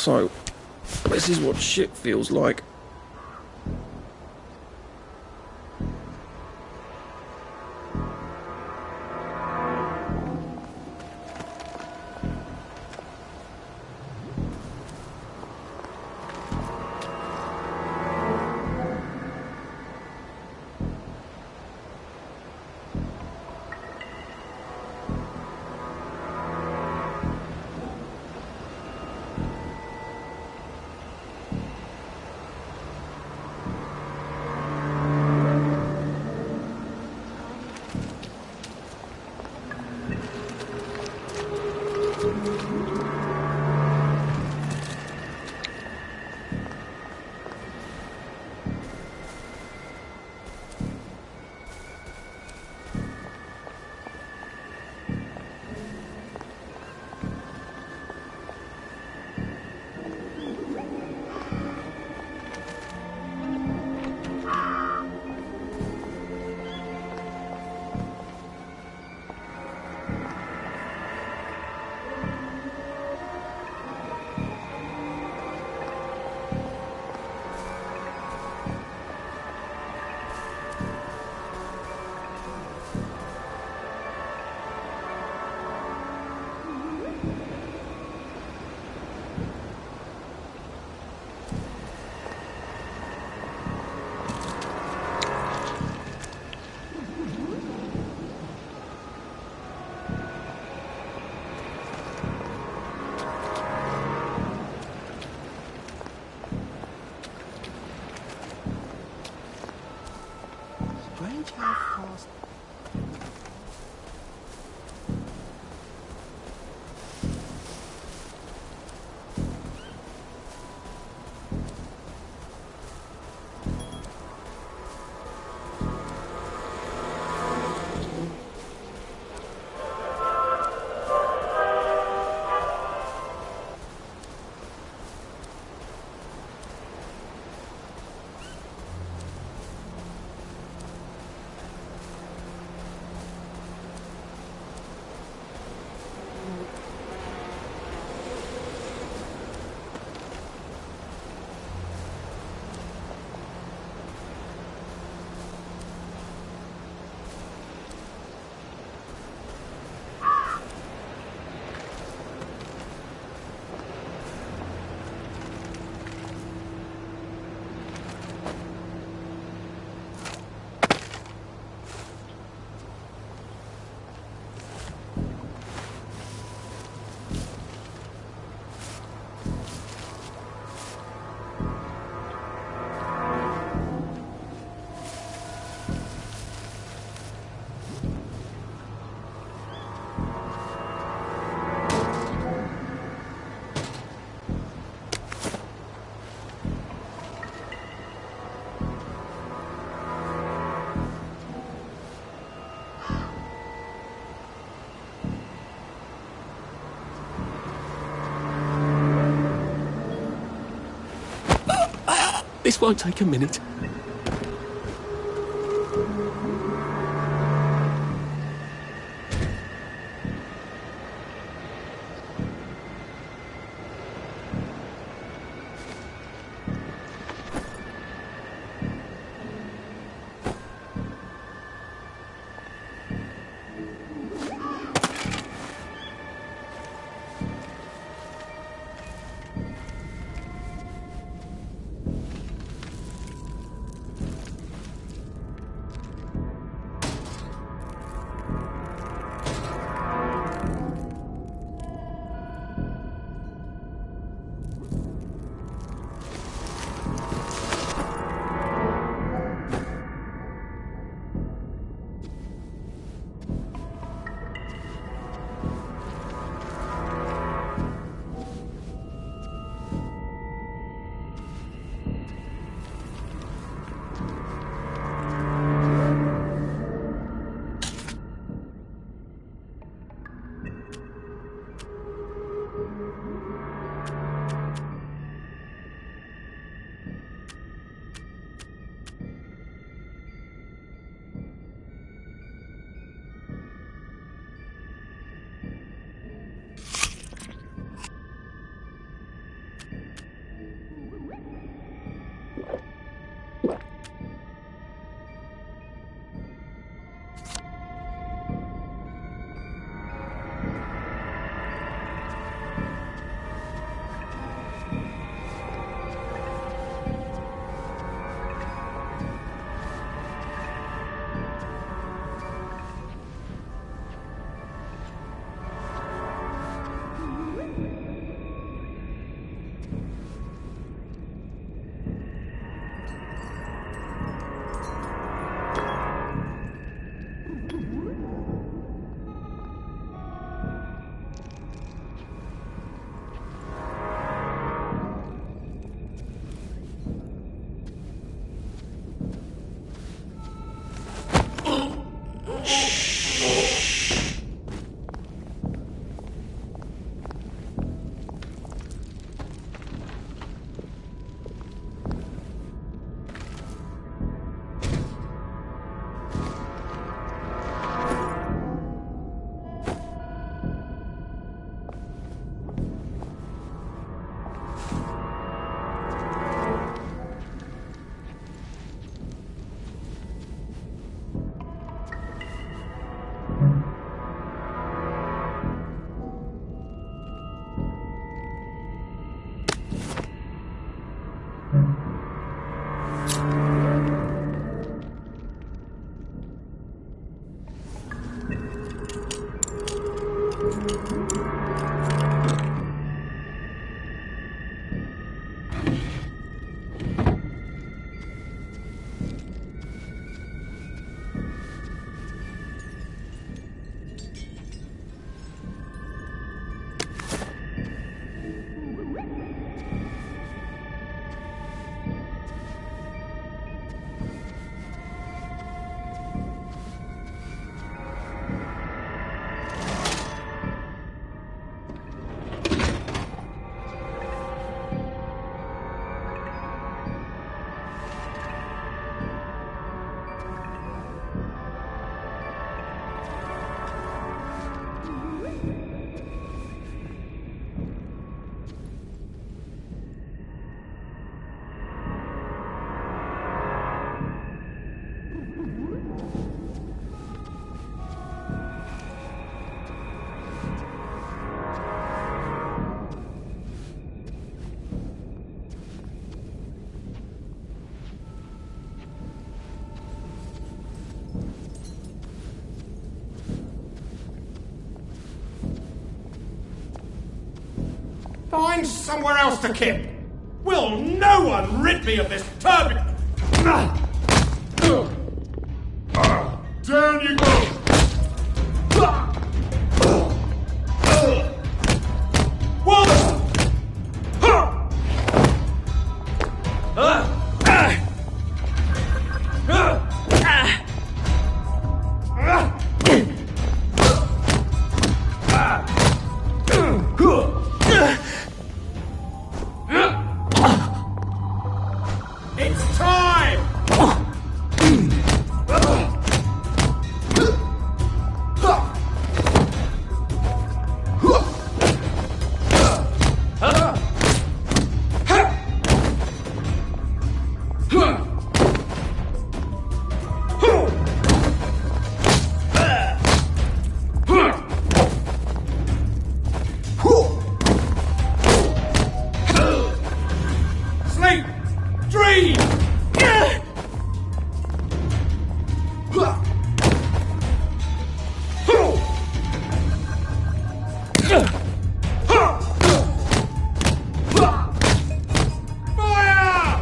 So, this is what shit feels like. Strange how fast... This won't take a minute. Find somewhere else to kip. Will no one rid me of this turbid... Down you go! It's time! Sleep! Dream! Fire!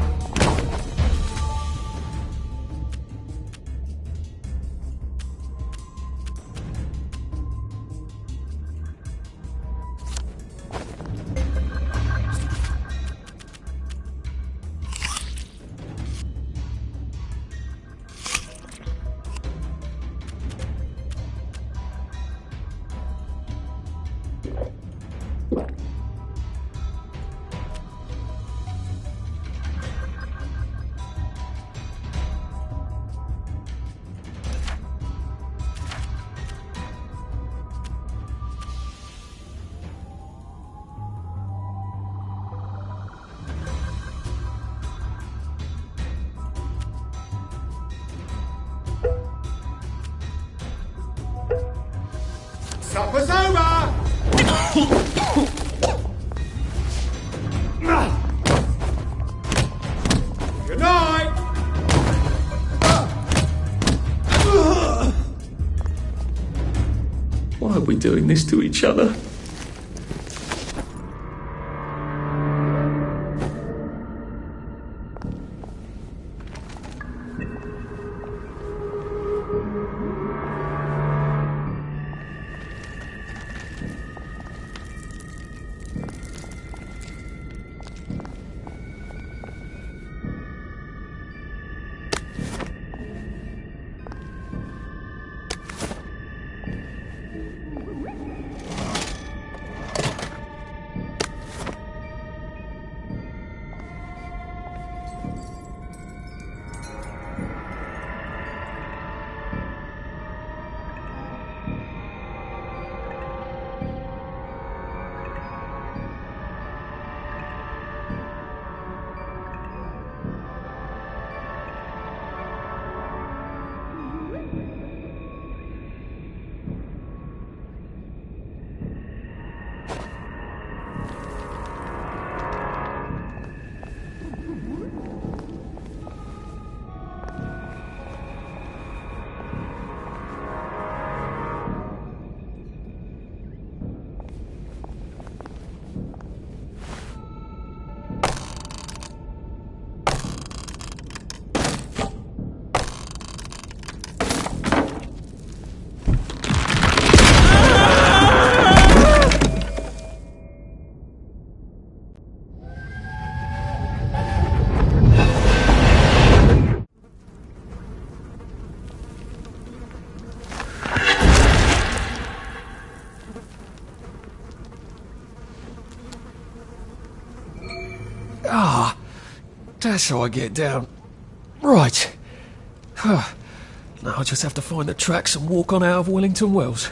Supper's over! Good night! Why are we doing this to each other? Ah, that's how I get down. Right. Now I just have to find the tracks and walk on out of Wellington Wells.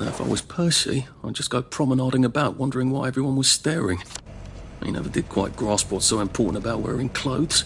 Now, if I was Percy, I'd just go promenading about, wondering why everyone was staring. He never did quite grasp what's so important about wearing clothes.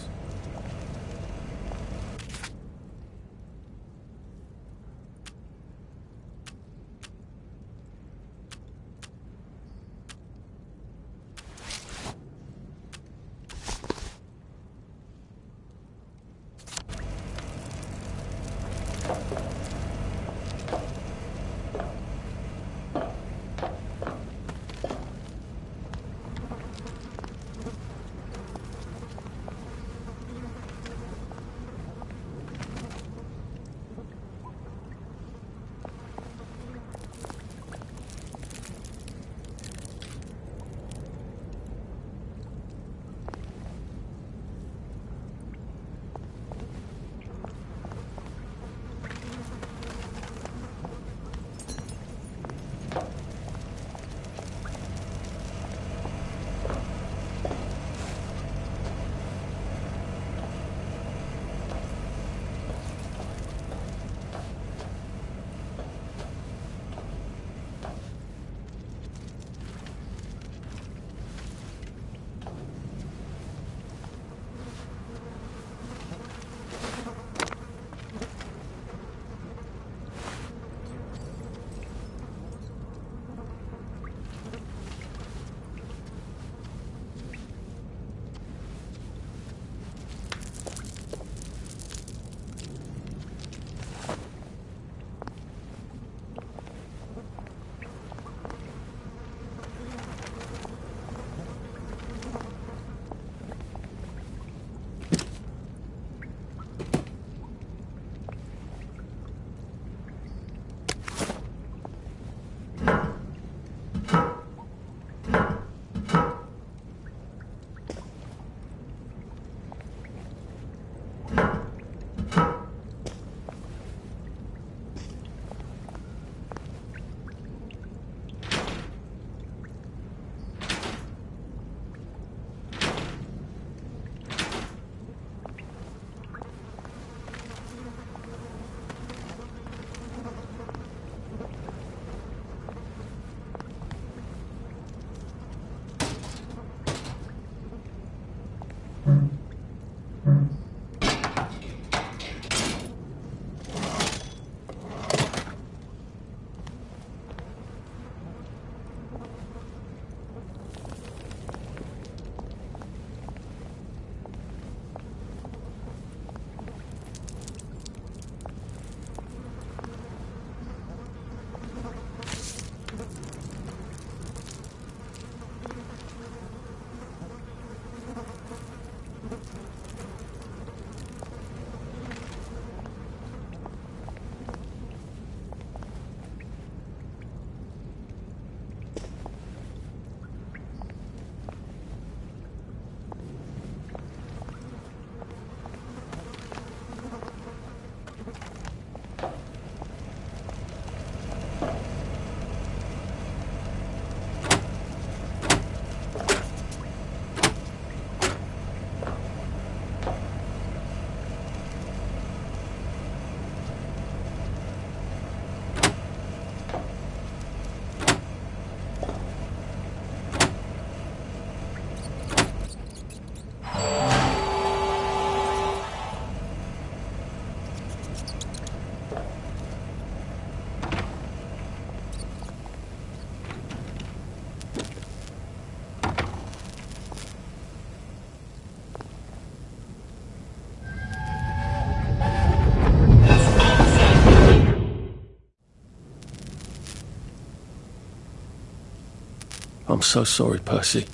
I'm so sorry, Percy.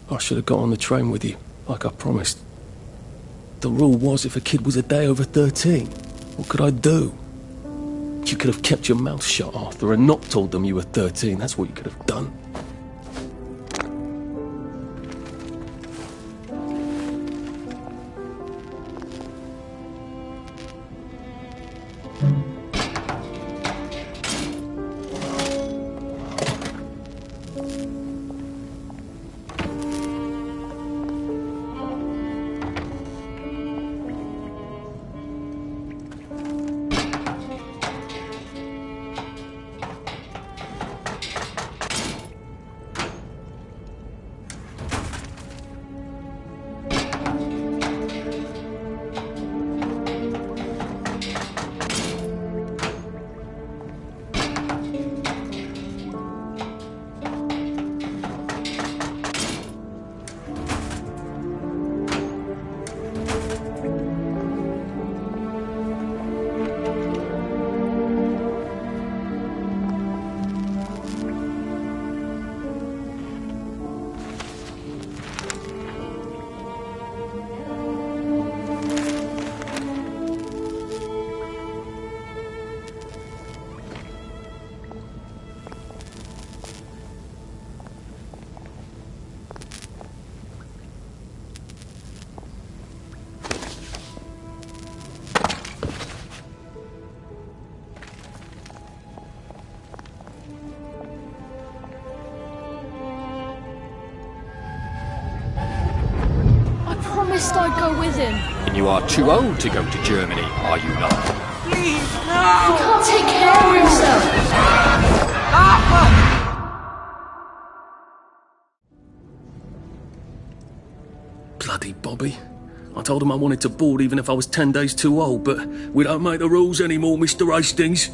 I should have got on the train with you, like I promised. The rule was if a kid was a day over 13, what could I do? You could have kept your mouth shut, Arthur, and not told them you were 13. That's what you could have done. go with him. And you are too old to go to Germany, are you not? He can't take care of himself. Bloody Bobby. I told him I wanted to board even if I was 10 days too old, but we don't make the rules anymore, Mr. Hastings.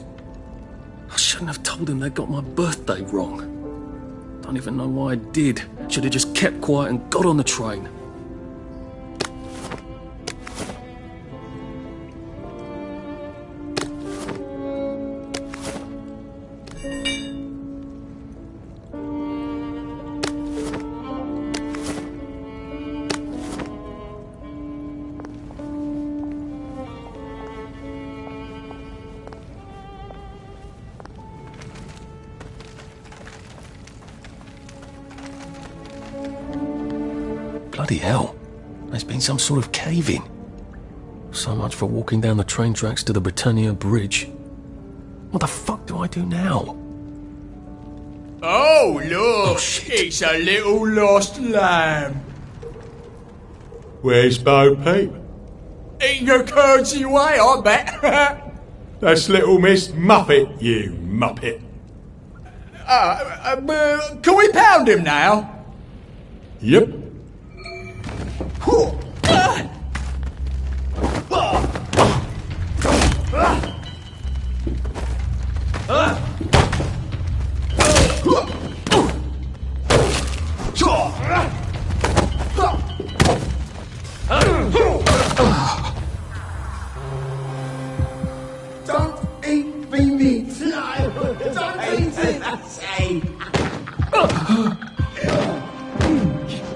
I shouldn't have told him they got my birthday wrong. Don't even know why I did. Should have just kept quiet and got on the train. Bloody hell. There's been some sort of cave-in. So much for walking down the train tracks to the Britannia Bridge. What the fuck do I do now? Oh, look! shit. It's a little lost lamb. Where's Bo Peep? Eating her curdsy way, I bet. That's little Miss Muppet, you muppet. Can we pound him now? Yep. Don't eat the meat. No, don't eat it. I say.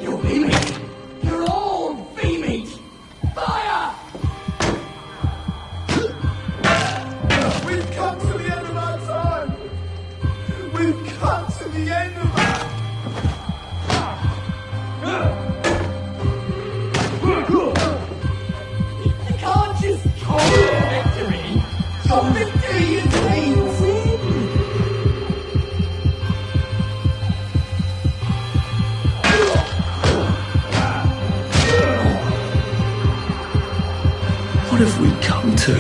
You're V-meat. You're all V-meat. Fire! We've come to the end of our time. We've come to the end of our... You can't just call it victory. Your victory is easy. What have we come to?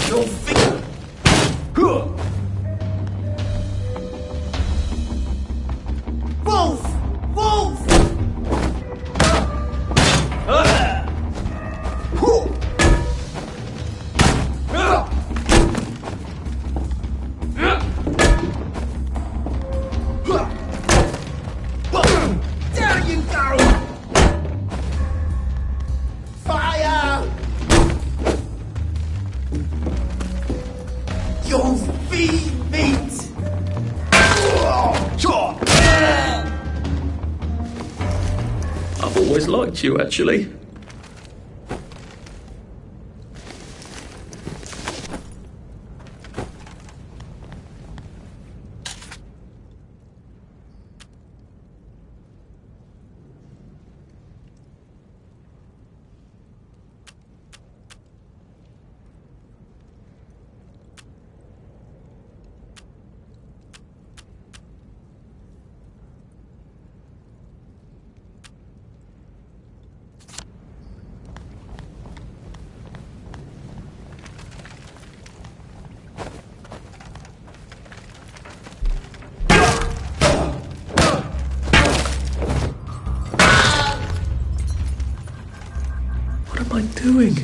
Your feet! Wolf! Wolf! There you go! Fire! You'll feed meat! I've always liked you, actually. What am I doing?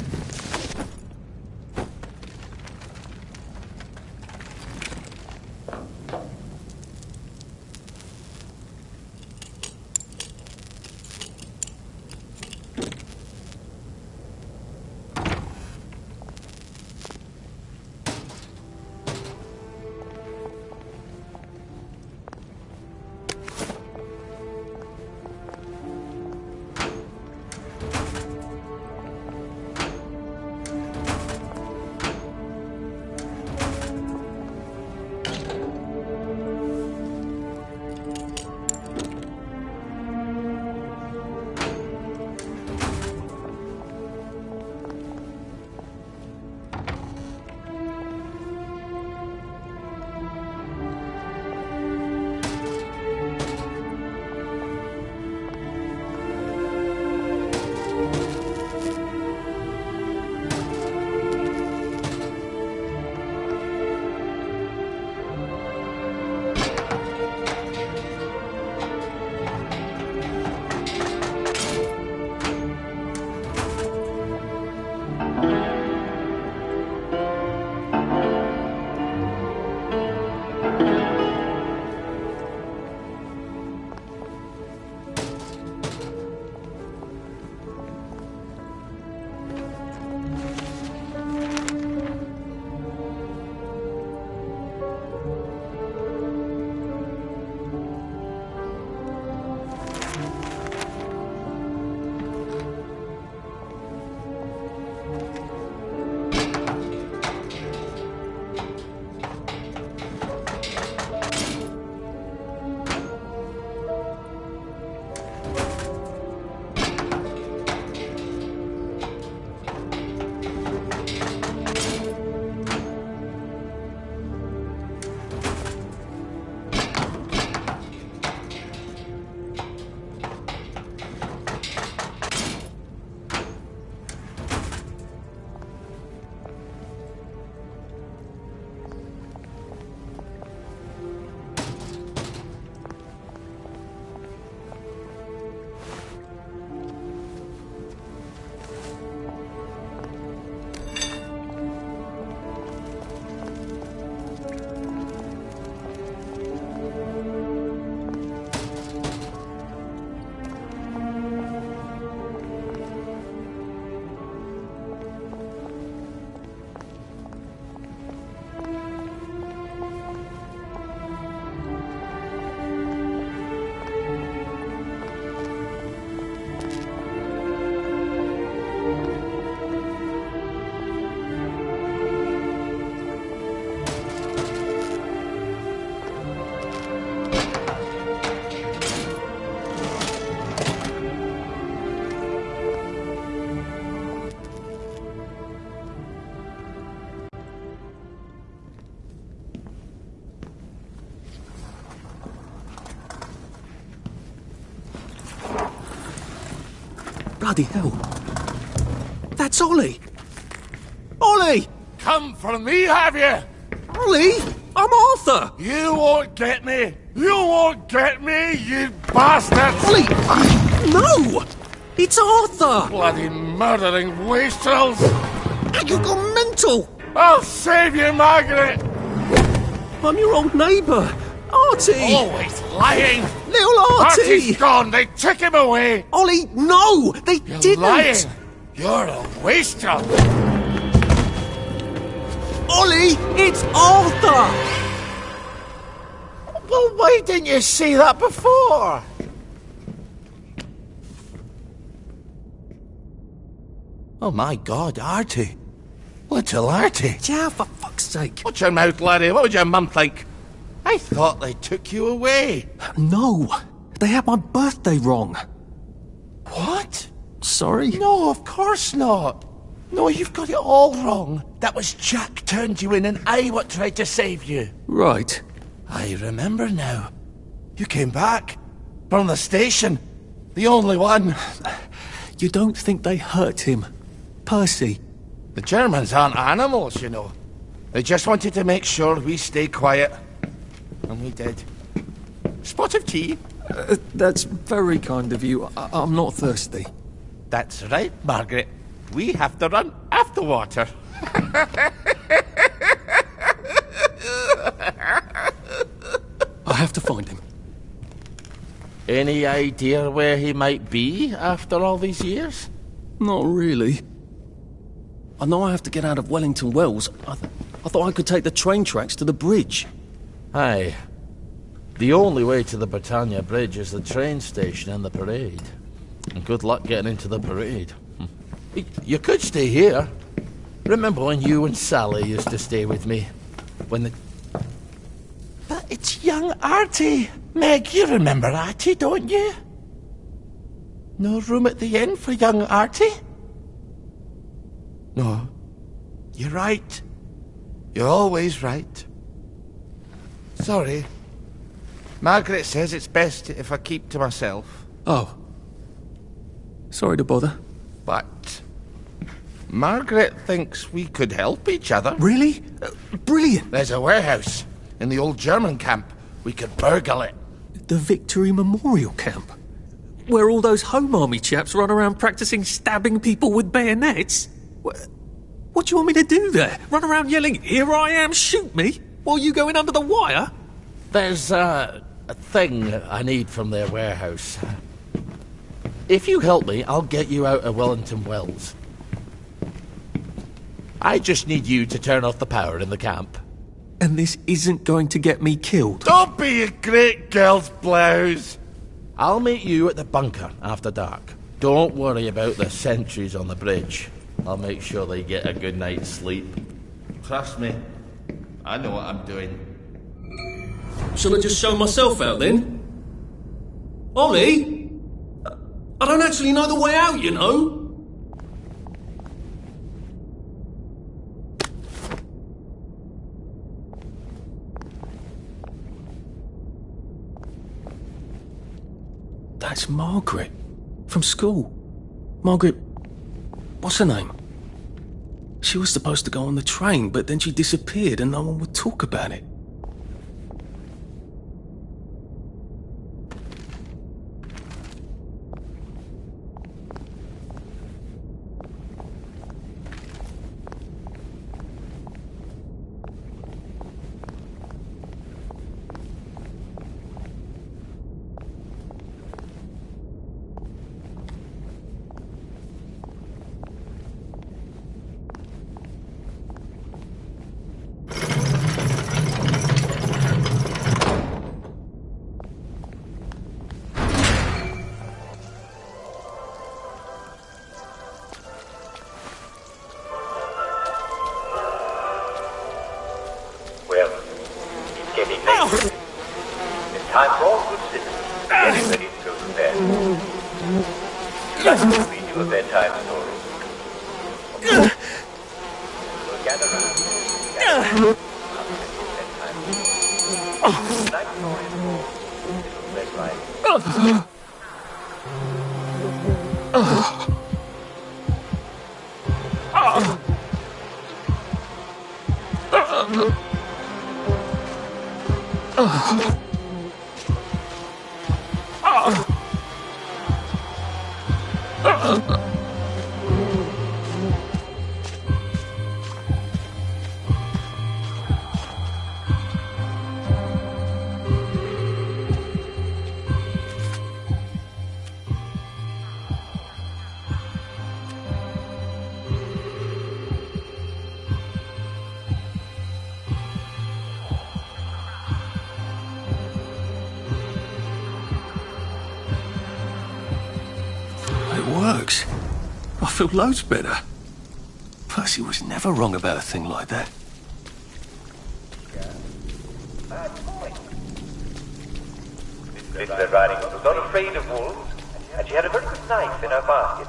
Bloody hell. That's Ollie! Ollie! come for me, have you? Ollie, I'm Arthur. You won't get me! You won't get me, you bastards! Ollie, no! It's Arthur! Bloody murdering wastrels! You've gone mental! I'll save you, Margaret! I'm your old neighbour, Artie! Always lying! Little Artie! Artie's gone! They took him away! Ollie, no! They You're didn't! lying! You're a wastrel! Ollie, it's Arthur! Well, why didn't you say that before? Oh my God, Artie. Little Artie. Yeah, for fuck's sake. Watch your mouth, laddie. What would your mum think? I thought they took you away. No, they had my birthday wrong. What? Sorry? No, of course not. No, you've got it all wrong. That was Jack turned you in and I what tried to save you. Right. I remember now. You came back. From the station. The only one. You don't think they hurt him? Percy? The Germans aren't animals, you know. They just wanted to make sure we stay quiet. And we did. Spot of tea? That's very kind of you. I'm not thirsty. That's right, Margaret. We have to run after water. I have to find him. Any idea where he might be after all these years? Not really. I know I have to get out of Wellington Wells. I thought I could take the train tracks to the bridge. Aye. The only way to the Britannia Bridge is the train station and the parade. And good luck getting into the parade. You could stay here. Remember when you and Sally used to stay with me? But it's young Artie. Meg, you remember Artie, don't you? No room at the inn for young Artie? No. You're right. You're always right. Sorry. Margaret says it's best if I keep to myself. Oh. Sorry to bother. But Margaret thinks we could help each other. Really? Brilliant. There's a warehouse in the old German camp. We could burgle it. The Victory Memorial Camp? Where all those Home Army chaps run around practicing stabbing people with bayonets? What do you want me to do there? Run around yelling, "Here I am, shoot me," while you go in under the wire? There's a thing I need from their warehouse. If you help me, I'll get you out of Wellington Wells. I just need you to turn off the power in the camp. And this isn't going to get me killed. Don't be a great girl's blouse. I'll meet you at the bunker after dark. Don't worry about the sentries on the bridge. I'll make sure they get a good night's sleep. Trust me, I know what I'm doing. Shall I just show myself out then? Ollie? I don't actually know the way out, you know. That's Margaret. From school. Margaret... What's her name? She was supposed to go on the train, but then she disappeared and no one would talk about it. Well, it's getting late. It's time for all good citizens getting ready to go to bed. Like to read you a bedtime story. We'll gather round. I'll tell you a bedtime story. Night story Little Red Riding Hood. It works. I feel loads better. Percy was never wrong about a thing like that. Miss Red Riding Hood was not afraid of wolves, and she had a very good knife in her basket.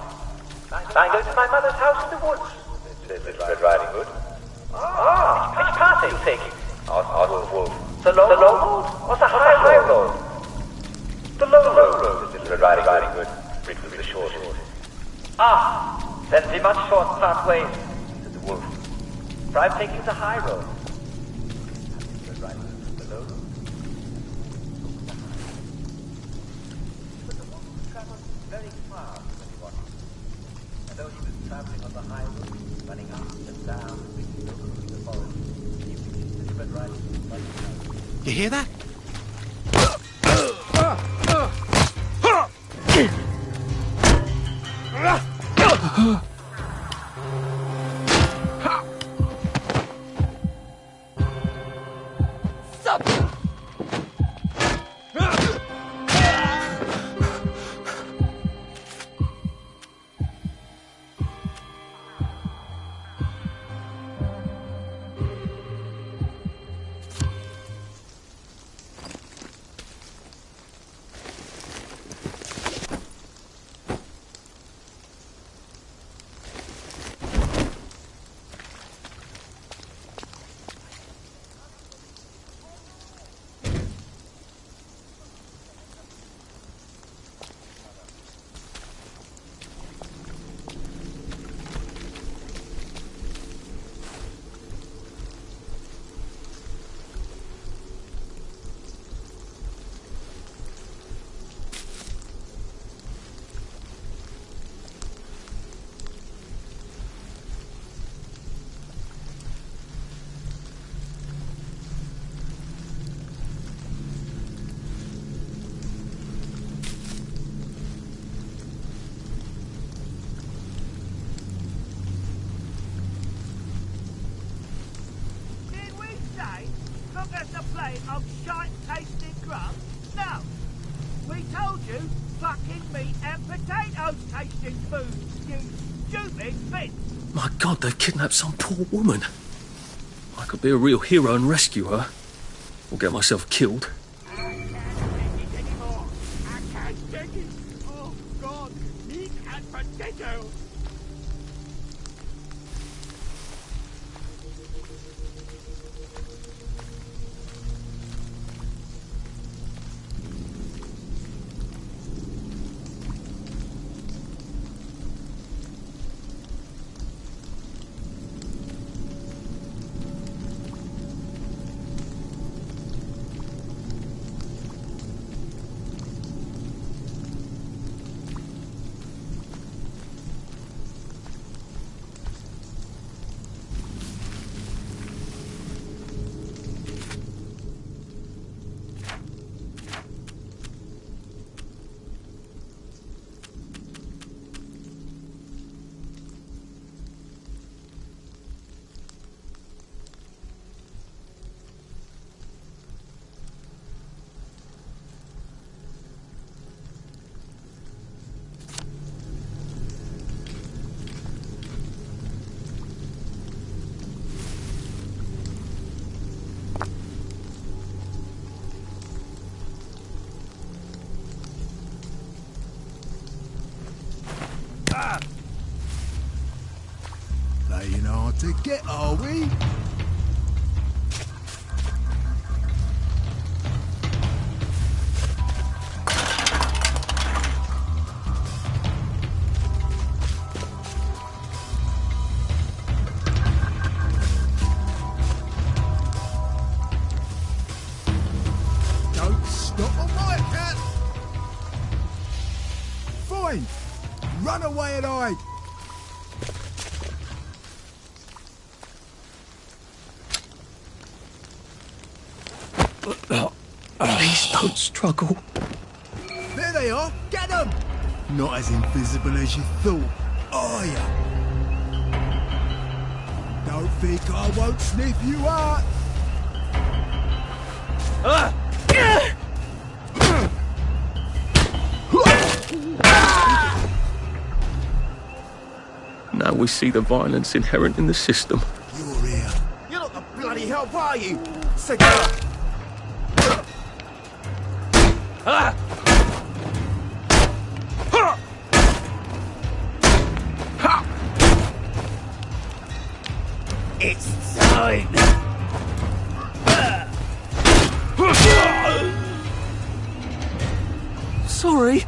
I go to my mother's house in the woods, said Miss Red Riding Hood. Which path are you taking? Asked the wolf. The low road or the high road? The low road, said Miss Red Riding Hood, which was the short road. Then we must short part ways, said the wolf. For I'm taking the high road. Red Riding Hood took the low road. But the wolf traveled very far when he wanted. And though he was traveling on the high road, running up and down, reaching over through the forest, he reached the Red Riding Hood running down. You hear that? Of shite-tasting grub? No. We told you fucking meat and potatoes tasting food, you stupid bitch. My God, they've kidnapped some poor woman. I could be a real hero and rescue her. Or get myself killed. I can't take it anymore. I can't take it. Oh, God. Meat and potatoes. Playing hard to get, are we? fine. Run away and hide. Please don't struggle. There they are. Get them. Not as invisible as you thought, are ya? Don't think I won't sniff you out. Now we see the violence inherent in the system. You're here. You're not the bloody help, are you? Cigar. It's time. Sorry.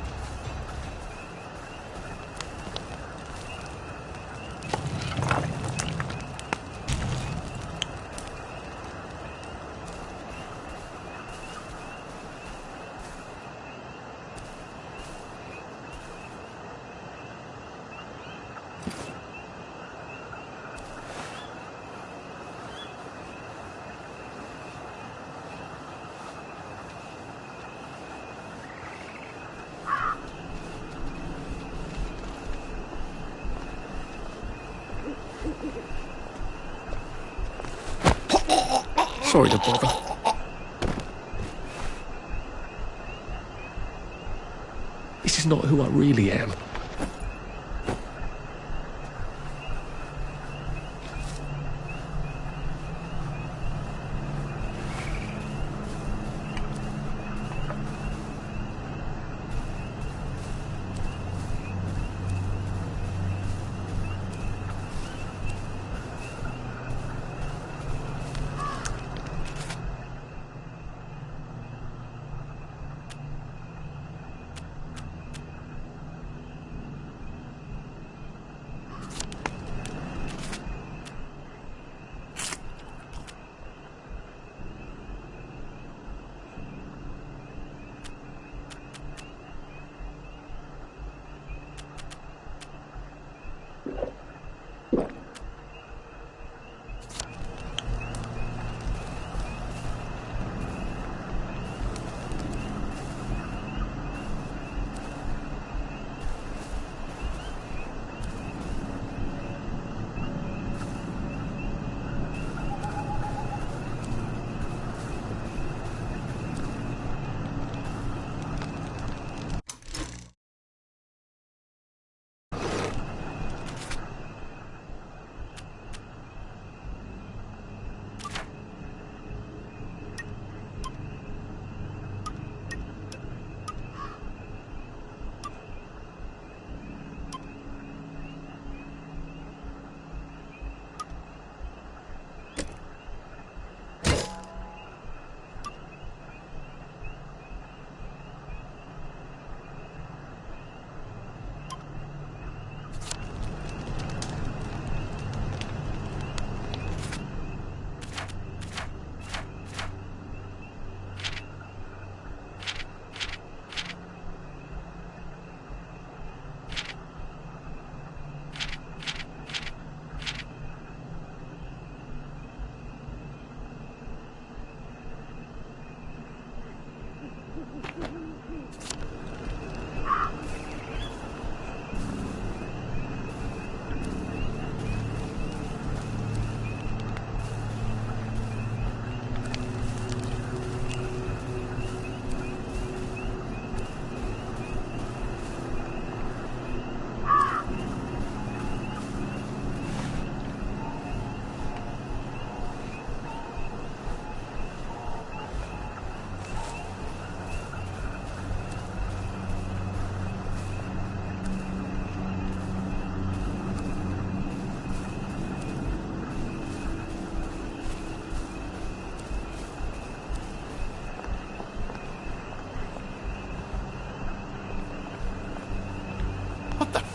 Sorry to bother. This is not who I really am.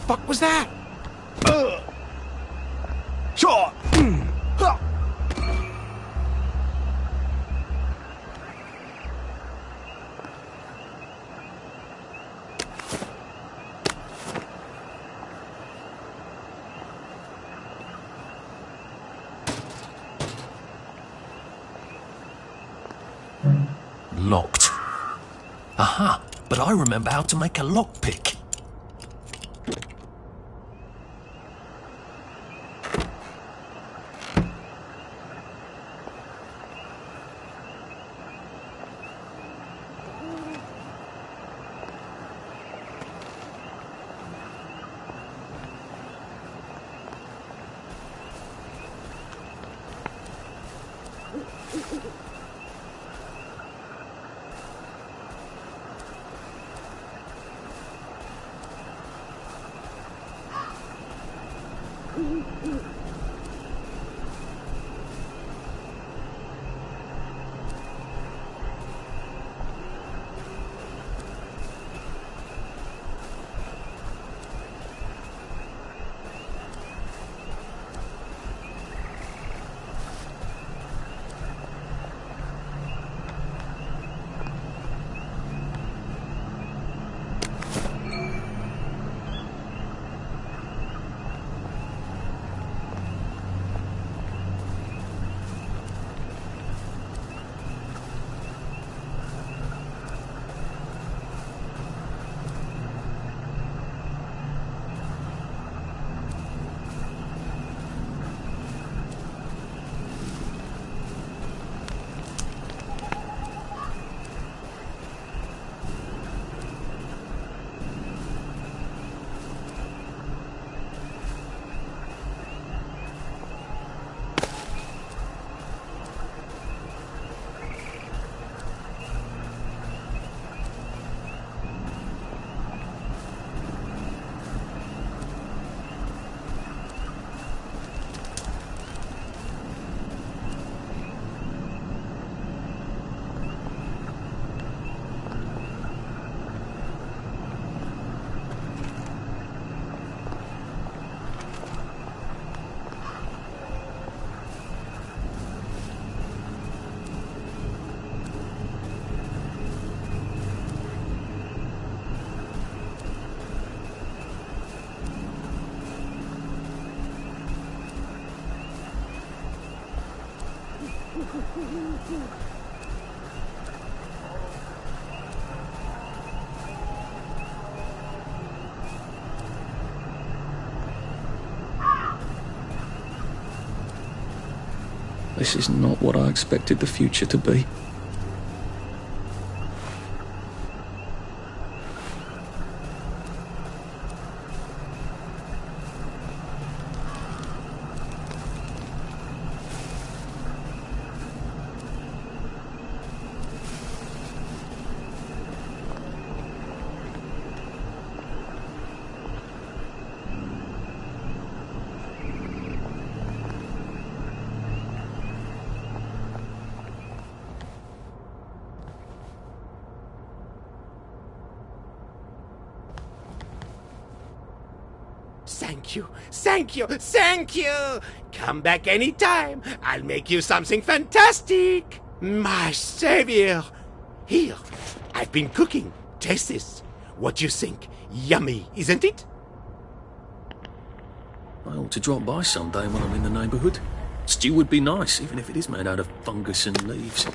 Fuck was that? Shot! Locked. Aha, but I remember how to make a lockpick. This is not what I expected the future to be. Thank you, thank you, thank you! Come back anytime. I'll make you something fantastic. My savior. Here, I've been cooking. Taste this. What do you think? Yummy, isn't it? I ought to drop by someday when I'm in the neighbourhood. Stew would be nice, even if it is made out of fungus and leaves.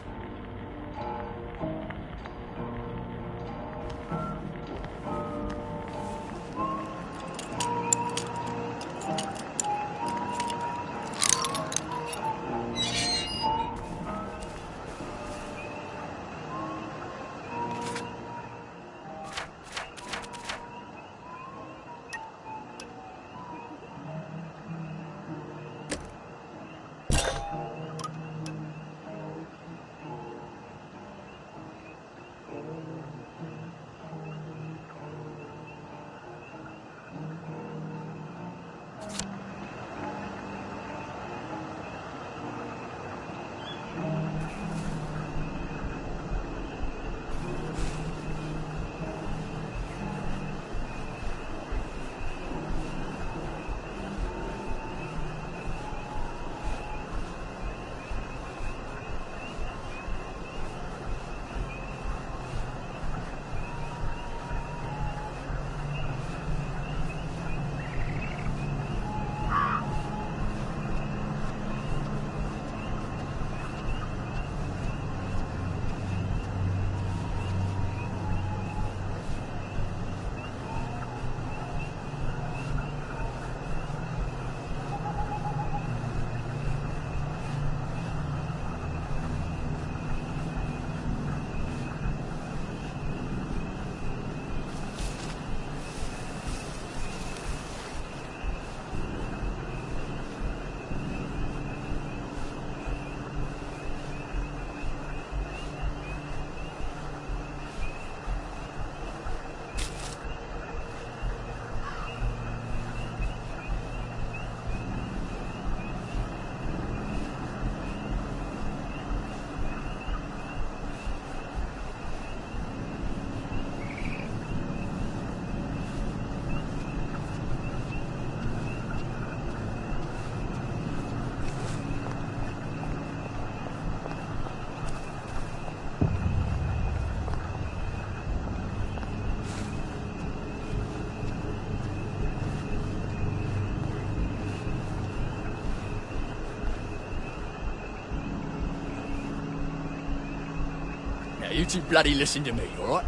Now, you two bloody listen to me, alright?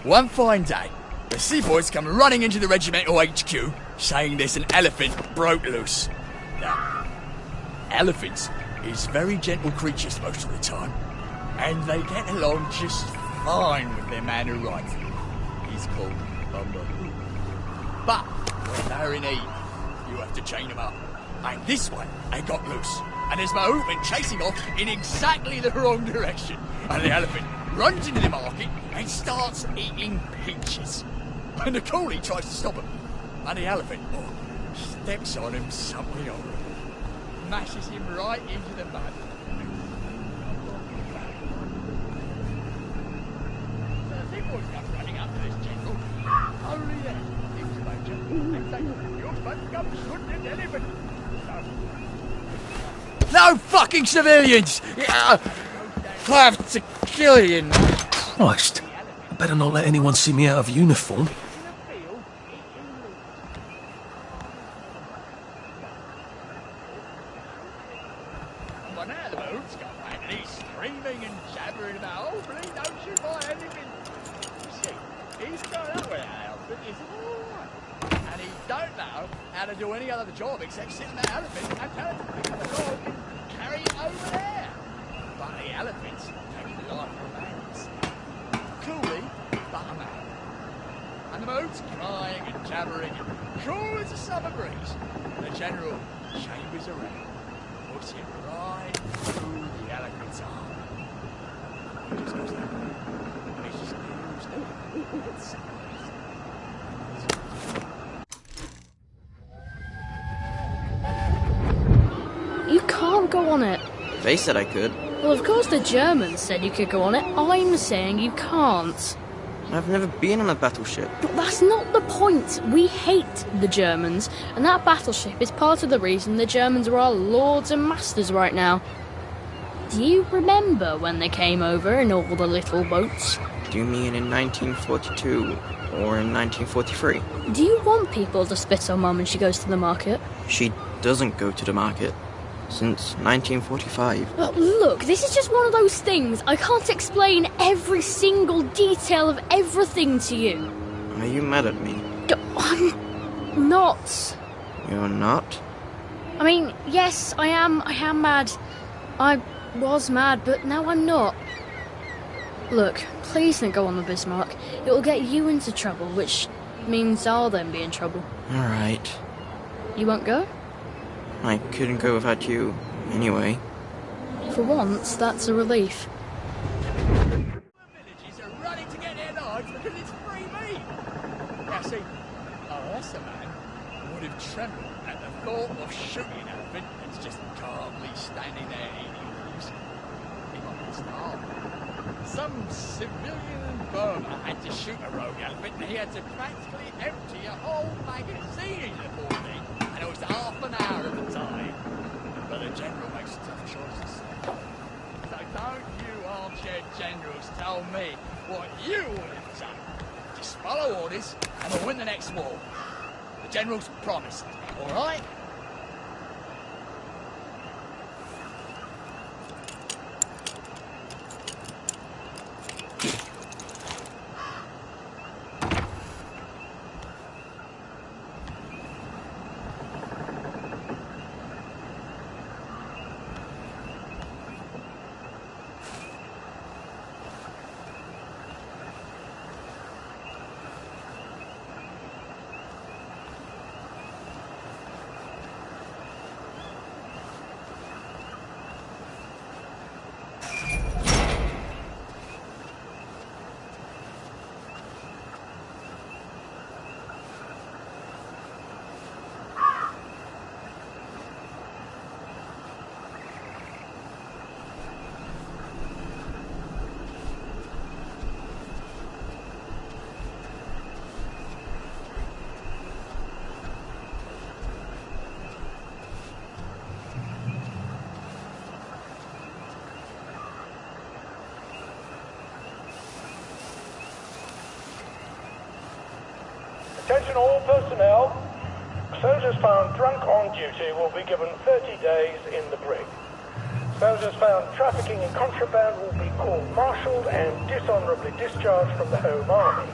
One fine day, the seaboys come running into the regimental HQ, saying there's an elephant broke loose. Now, elephants is very gentle creatures most of the time, and they get along just fine with their man who rides them. He's called a Mahout. But when they're in heat, you have to chain them up. And this one, they got loose. And there's Mahout went chasing off in exactly the wrong direction. And the elephant runs into the market and starts eating peaches. And the coolie tries to stop him. And the elephant steps on him something horrible. Mashes him right into the mud. So the seaboys come running up to this general. Only then, he's the major. And say, you must come shoot this elephant. No fucking civilians! I have to kill you now. Christ. I better not let anyone see me out of uniform. Well, now the Mahout's come back and he's screaming and jabbering about, oh, please don't shoot my elephant. You see, he's grown up with that elephant, he's alright. And he don't know how to do any other job except sit on that elephant and tell it to pick up a dog and carry it over there. But the elephant's taking the life of a man. Coolly, but a man. And the Mahout's crying and jabbering and cool as a summer breeze. The general chambers around, puts him right through the elephant's arm. He just goes that way. And he just goes that way. It's You can't go on it. They said I could. Well, of course the Germans said you could go on it. I'm saying you can't. I've never been on a battleship. But that's not the point. We hate the Germans, and that battleship is part of the reason the Germans are our lords and masters right now. Do you remember when they came over in all the little boats? Do you mean in 1942 or in 1943? Do you want people to spit on Mum when she goes to the market? She doesn't go to the market. Since 1945. Look, this is just one of those things. I can't explain every single detail of everything to you. Are you mad at me? I'm not. You're not? I mean, yes, I am mad. I was mad, but now I'm not. Look, please don't go on the Bismarck. It will get you into trouble, which means I'll then be in trouble. Alright. You won't go? I couldn't go without you, anyway. For once, that's a relief. Villages are running to get their knives because it's free meat. Now see, unless a man would have trembled at the thought of shooting an elephant that's just calmly standing there eating leaves, he might have starved. Some civilian in Burma had to shoot a rogue elephant and he had to practically empty a whole magazine into the poor thing. And it was half an hour at the time. But the general makes tough choices. So don't you armchair generals tell me what you would have done. Just follow orders and we'll win the next war. The general's promised, all right? Attention all personnel. Soldiers found drunk on duty will be given 30 days in the brig. Those who found trafficking in contraband will be court-martialed and dishonourably discharged from the Home Army.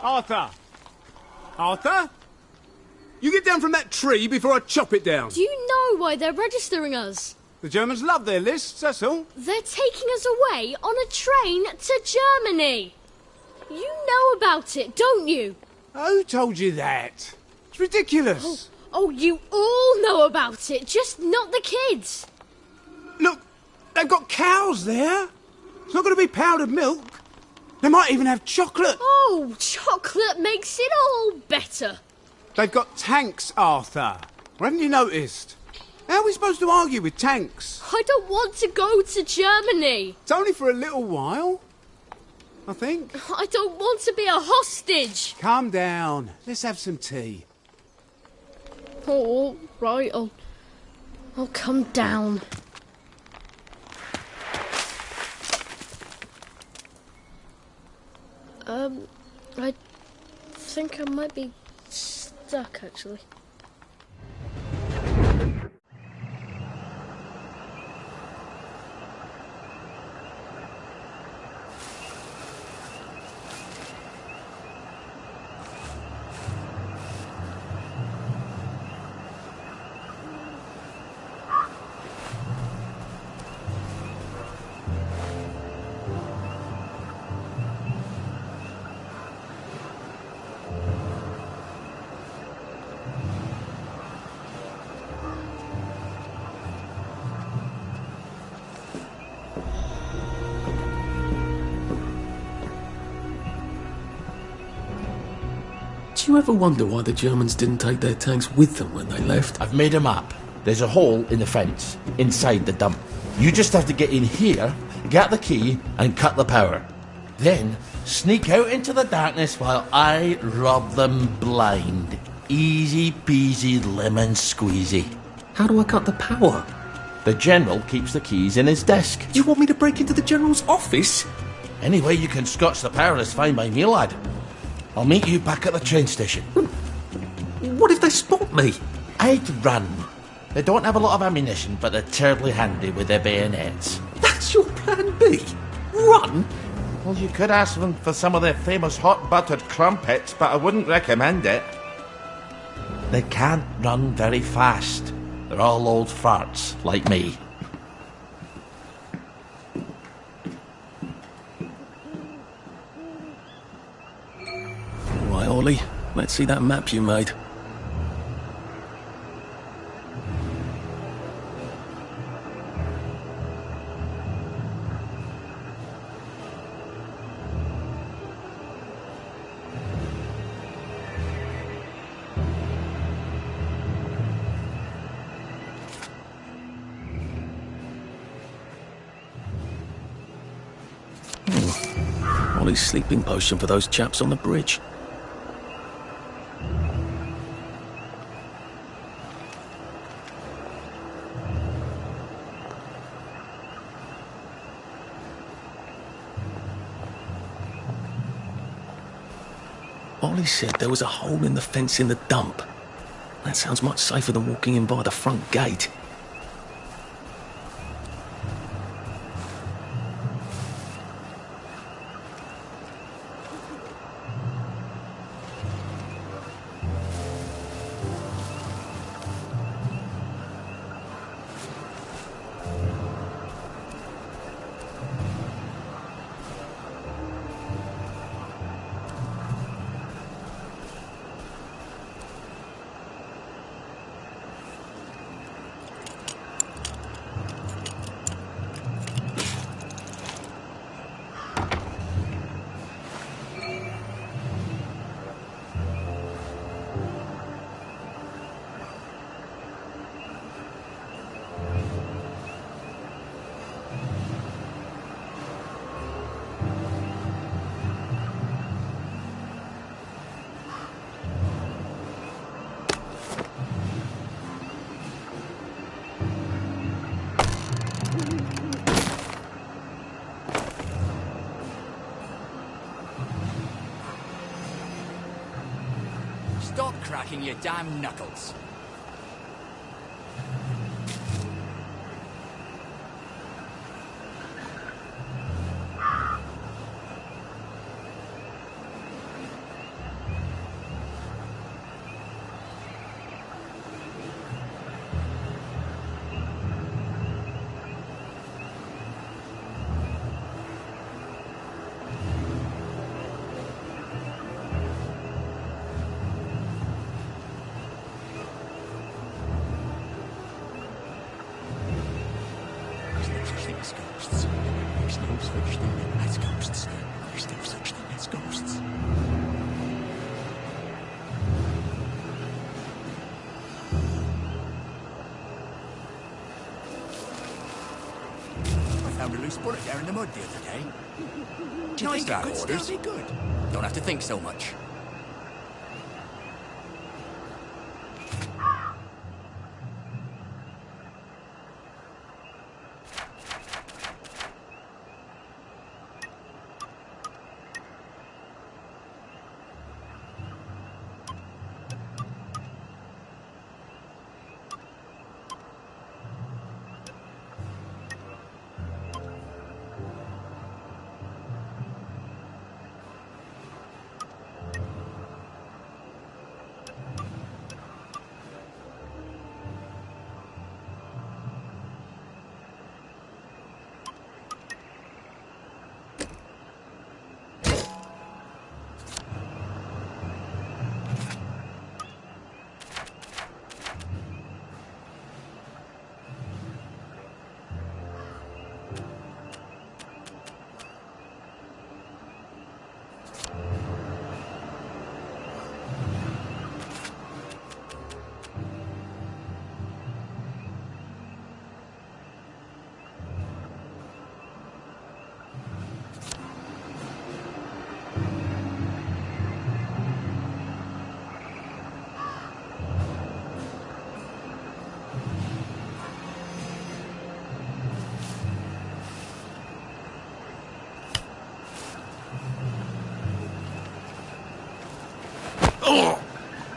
Arthur! Arthur? You get down from that tree before I chop it down. Do you know why they're registering us? The Germans love their lists, that's all. They're taking us away on a train to Germany. You know about it, don't you? Who told you that? It's ridiculous. Oh, you all know about it, just not the kids. Look, they've got cows there. It's not going to be powdered milk. They might even have chocolate. Oh, chocolate makes it all better. They've got tanks, Arthur. Haven't you noticed? How are we supposed to argue with tanks? I don't want to go to Germany. It's only for a little while, I think. I don't want to be a hostage. Calm down. Let's have some tea. Oh, right. I'll come down. I think I might be stuck, actually. Do you ever wonder why the Germans didn't take their tanks with them when they left? I've made a map. There's a hole in the fence, inside the dump. You just have to get in here, get the key, and cut the power. Then, sneak out into the darkness while I rob them blind. Easy peasy lemon squeezy. How do I cut the power? The General keeps the keys in his desk. Do you want me to break into the General's office? Any way you can scotch the power is fine by me, lad. I'll meet you back at the train station. What if they spot me? I'd run. They don't have a lot of ammunition, but they're terribly handy with their bayonets. That's your plan B? Run? Well, you could ask them for some of their famous hot buttered crumpets, but I wouldn't recommend it. They can't run very fast. They're all old farts, like me. Ollie. Let's see that map you made. Ollie's sleeping potion for those chaps on the bridge. Ollie said there was a hole in the fence in the dump. That sounds much safer than walking in by the front gate. Stop cracking your damn knuckles. Found a loose bullet there in the mud the other day. Nice to have orders. Good. Don't have to think so much.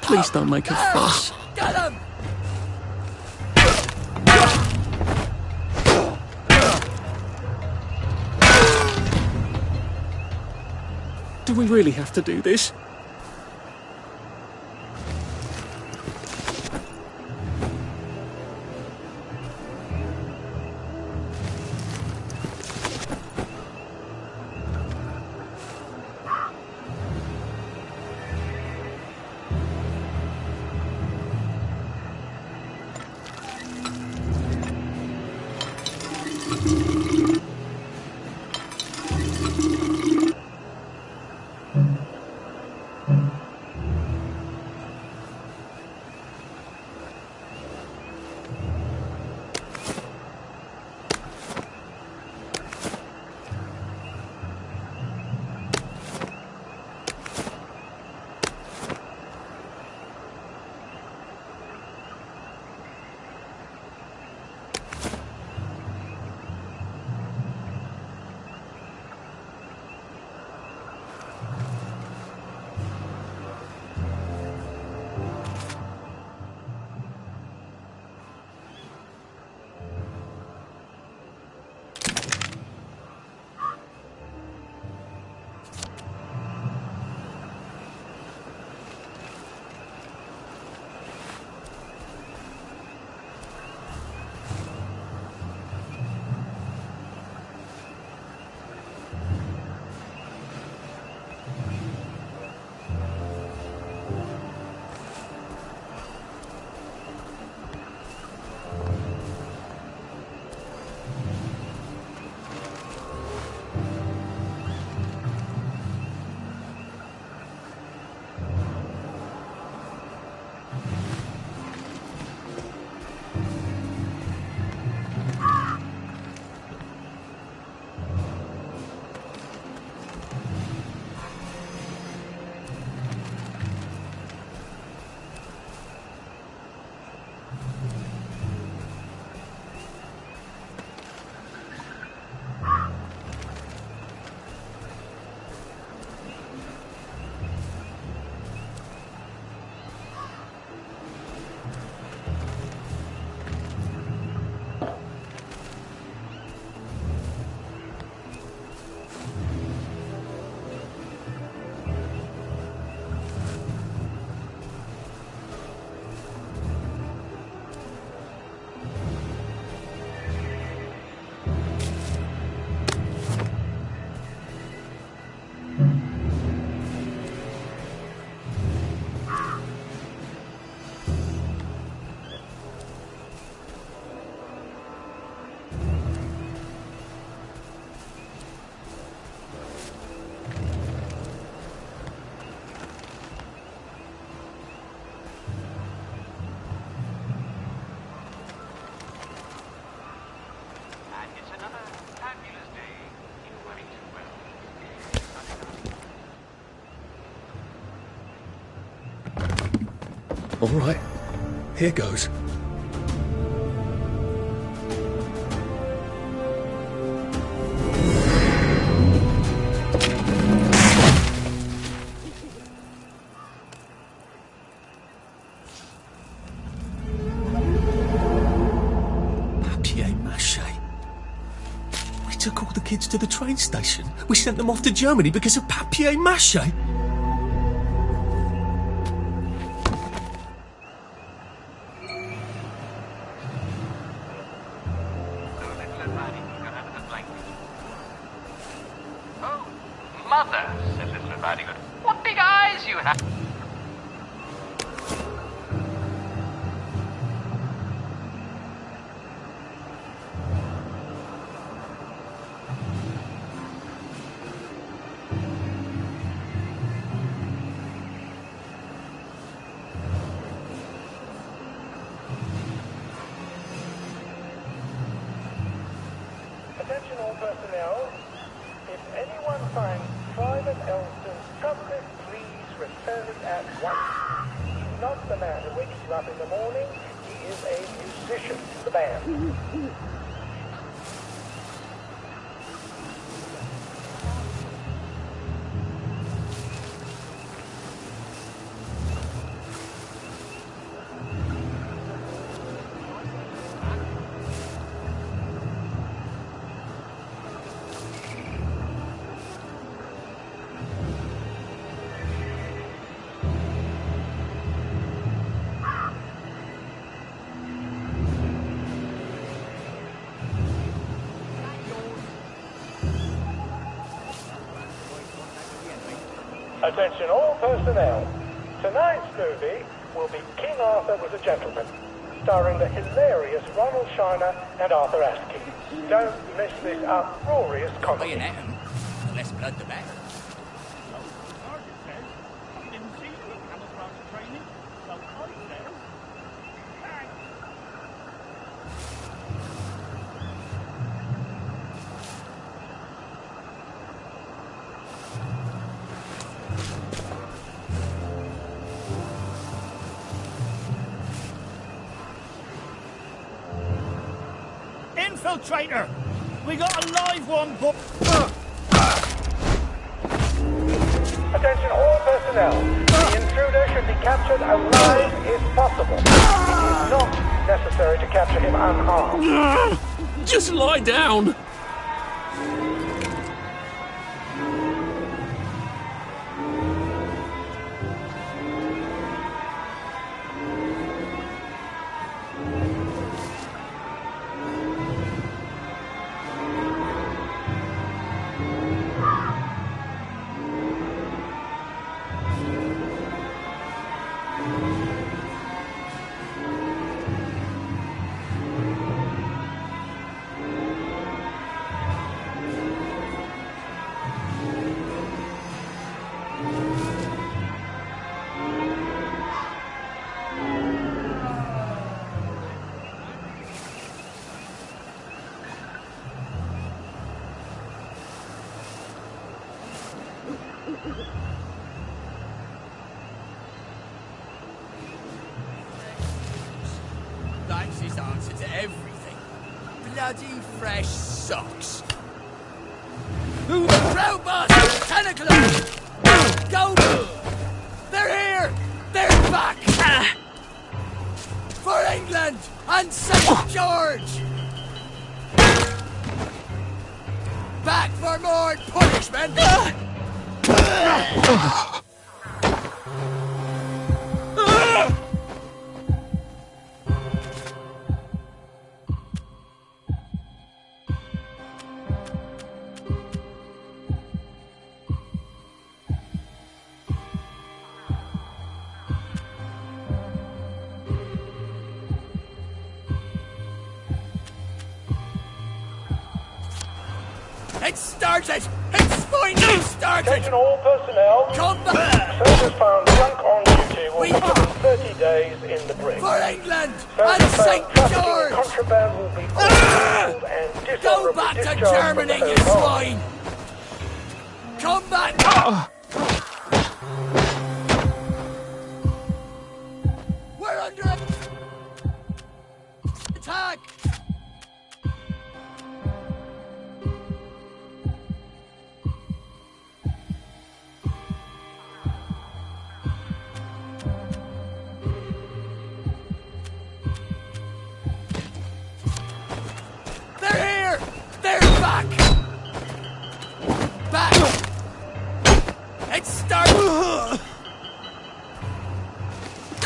Please don't make a fuss. Get him! Do we really have to do this? All right, here goes. We took all the kids to the train station. We sent them off to Germany because of papier-mâché. Oh, mother, said little Riding-Hood. What big eyes you have! Attention all personnel. If anyone finds Private Elston's tablet, please return it at once. He's not the man who wakes you up in the morning. He is a musician in the band. Attention all personnel. Tonight's movie will be King Arthur Was a Gentleman, starring the hilarious Ronald Shiner and Arthur Askey. Don't miss this uproarious comedy. Bayonet him. The less blood, the better. Sergeant says he didn't see you at camouflage training, so I said, thanks. Infiltrator! We got a live one, but... Attention all personnel. The intruder should be captured alive if possible. It is not necessary to capture him unharmed. Just lie down. That's his answer to everything. Bloody fresh socks. Robots! Tentacles! Go! They're here! They're back! For England and St. George! Back for more punishment! It started! It's finally started! Attention all personnel. Come back! Soldiers found drunk on duty will be given 30 days in the brig. For England Soldiers and found St. trafficking in George! contraband will be overruled and Go dishonorably back to discharged Germany, from the you Home Army. swine! Come back!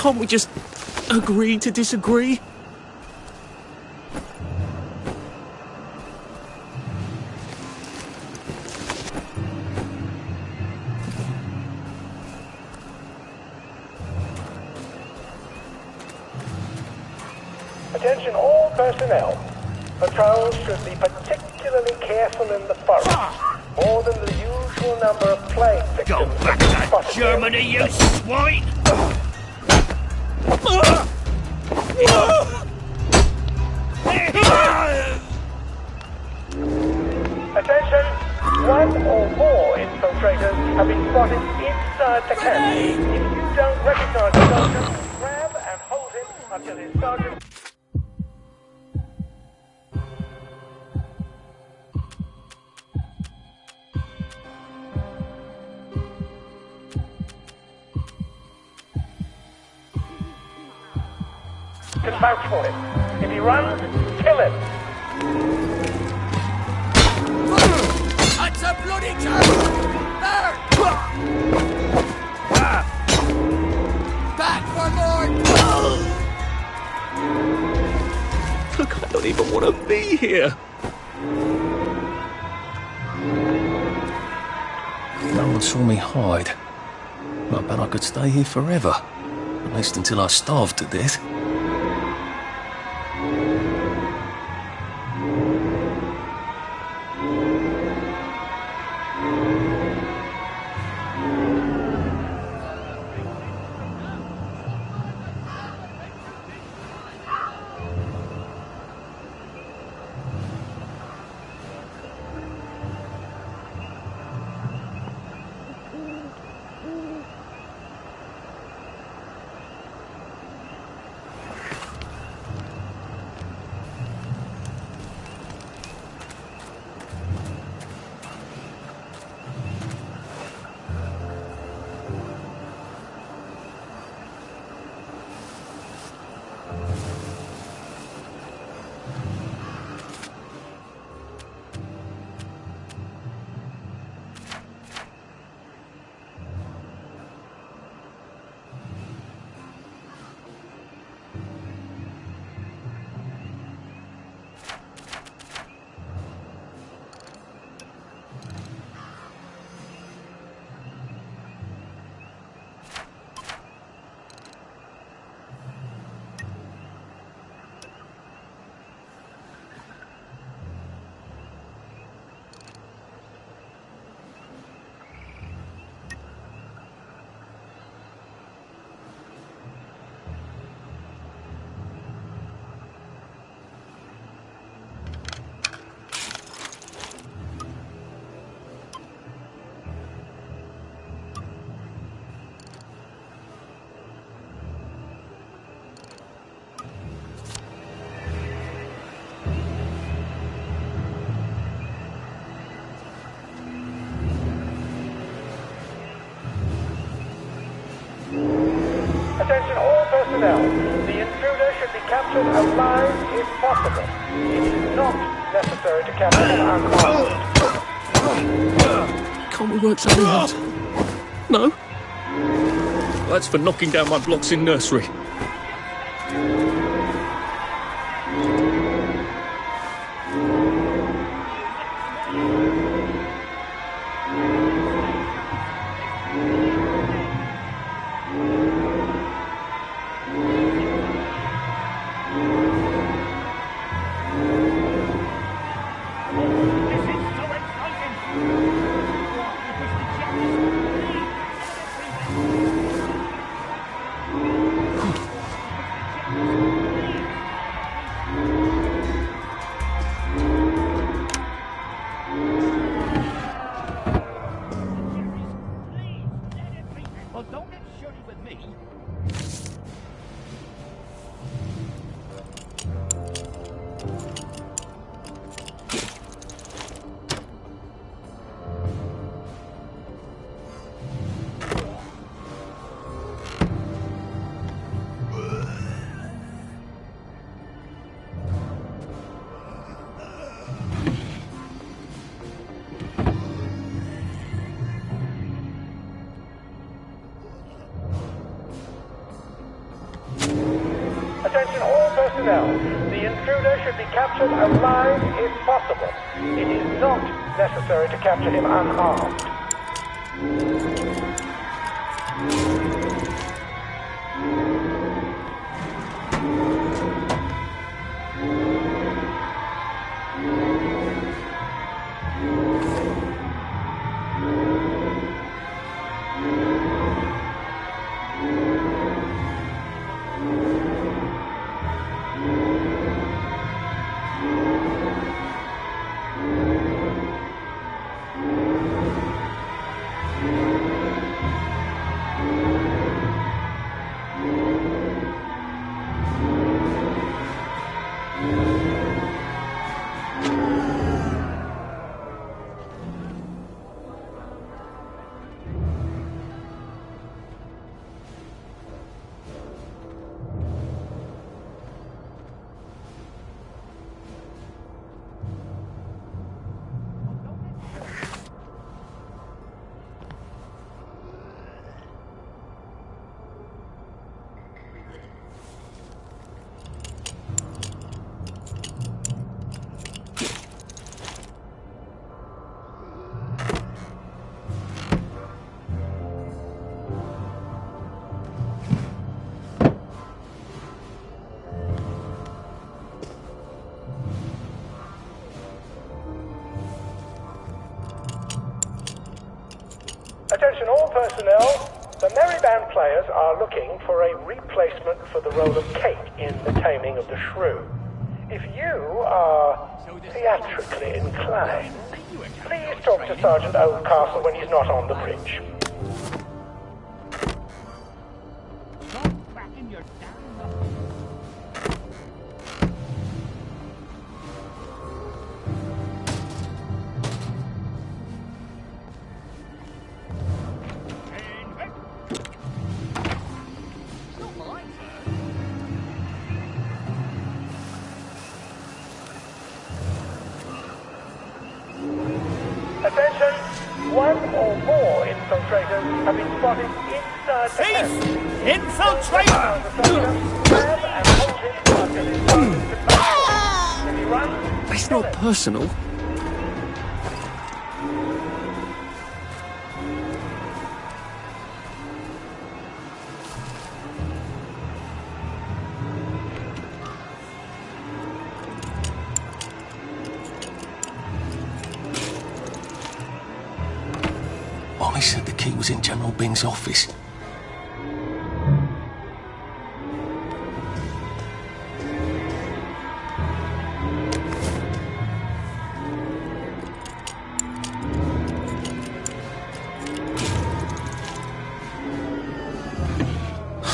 Can't we just agree to disagree? Attention all personnel. Patrols should be particularly careful in the forest. More than the usual number of plague victims. Go back to Germany, you swine! Attention! One or more infiltrators have been spotted inside the camp. If you don't recognize the soldier, grab and hold him until his sergeant... can vouch for him. If he runs, kill him. That's a bloody turn! There! Back for more! Look, I don't even want to be here. No one saw me hide. I bet I could stay here forever. At least until I starved to death. Attention all personnel. The intruder should be captured alive if possible. It is not necessary to capture him unharmed. Can't we work something out? No? That's for knocking down my blocks in nursery. Attention all personnel. The intruder should be captured alive if possible. It is not necessary to capture him unharmed. Attention all personnel. The Merry Band players are looking for a replacement for the role of Kate in The Taming of the Shrew. If you are theatrically inclined, please talk to Sergeant Oldcastle when he's not on the bridge. Attention! One or more infiltrators have been spotted inside the camp. Infiltrator! Grab and hold him until his target is found. If he runs, It's not personal. Ollie said the key was in General Bing's office.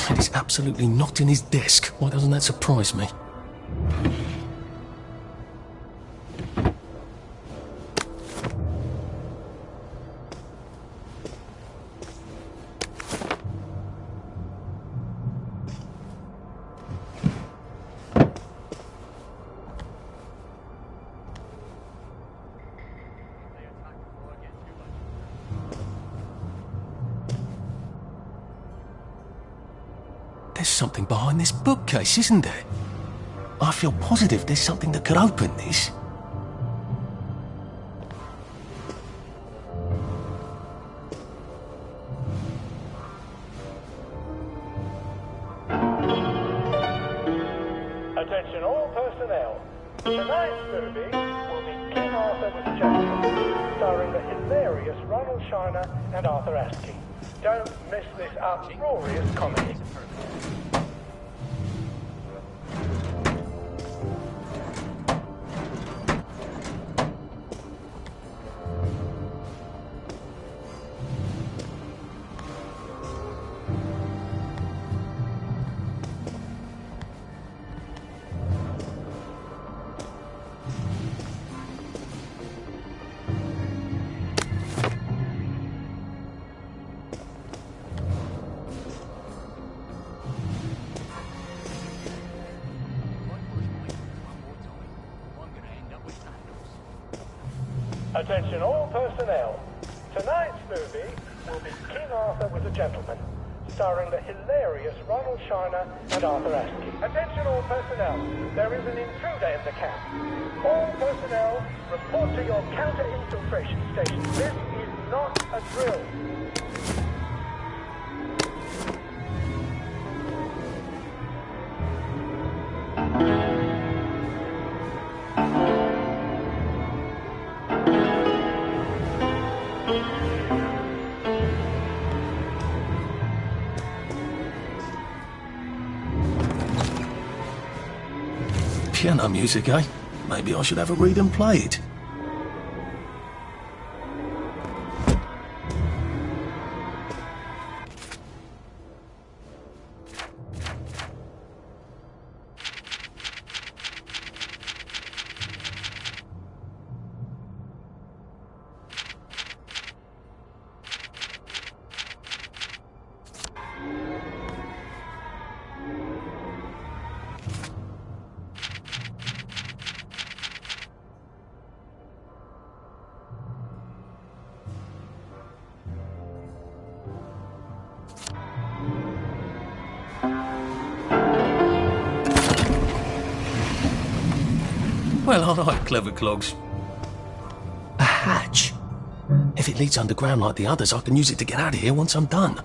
And it's absolutely not in his desk. Why doesn't that surprise me? There's something behind this bookcase, isn't there? I feel positive there's something that could open this. Attention all personnel. Tonight's movie will be King Arthur with a Gentleman, starring the hilarious Ronald Shiner and Arthur Askey. Don't miss this uproarious comedy. Attention all personnel. Tonight's movie will be King Arthur with a Gentleman, starring the hilarious Ronald Shiner and Arthur Astley. Attention all personnel, there is an intruder in the camp. All personnel, report to your counter-infiltration station. This is not a drill. Piano music, eh? Maybe I should have a read and play it. Well, all right, clever clogs. A hatch. If it leads underground like the others, I can use it to get out of here once I'm done.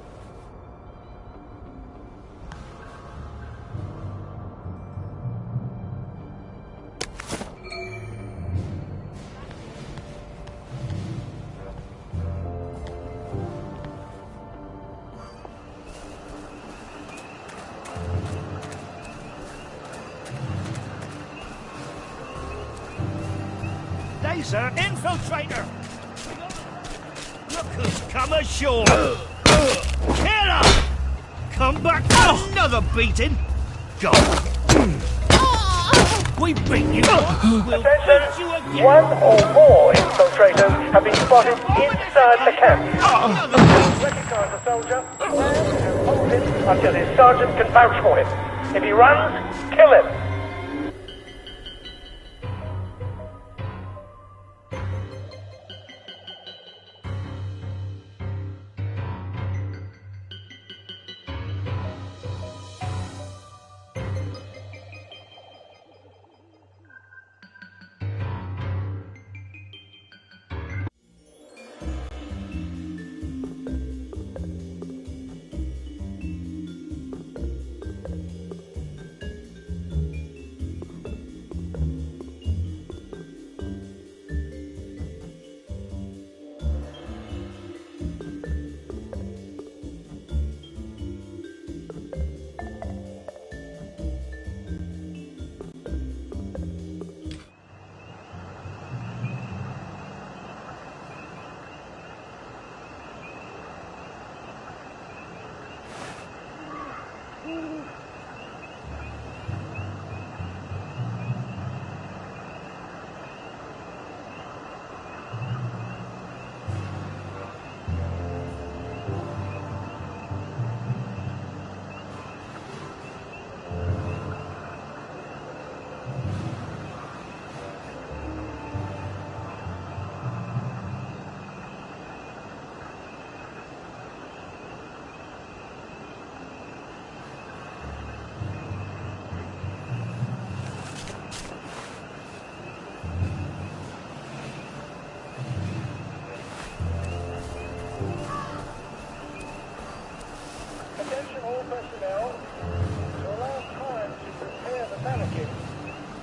Laser infiltrator! Look who's come ashore! Killer! Come back for another beating! Go! We beat you! We'll beat you again! One or more infiltrators have been spotted inside the camp. Recognize the soldier and hold him until his sergeant can vouch for him. If he runs, kill him.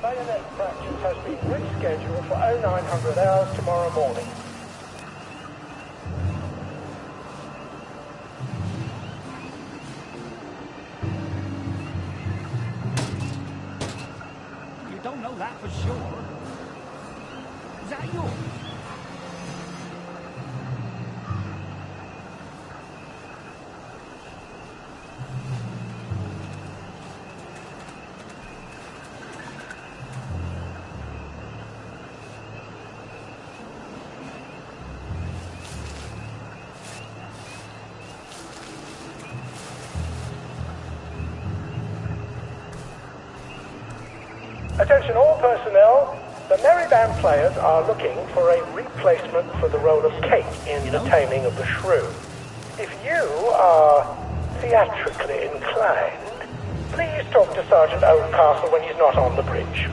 Bayonet practice has been rescheduled for 0900 hours tomorrow morning. You don't know that for sure. Is that yours? Attention all personnel, the Merry Band players are looking for a replacement for the role of Kate in The Taming of the Shrew. If you are theatrically inclined, please talk to Sergeant Oldcastle when he's not on the bridge.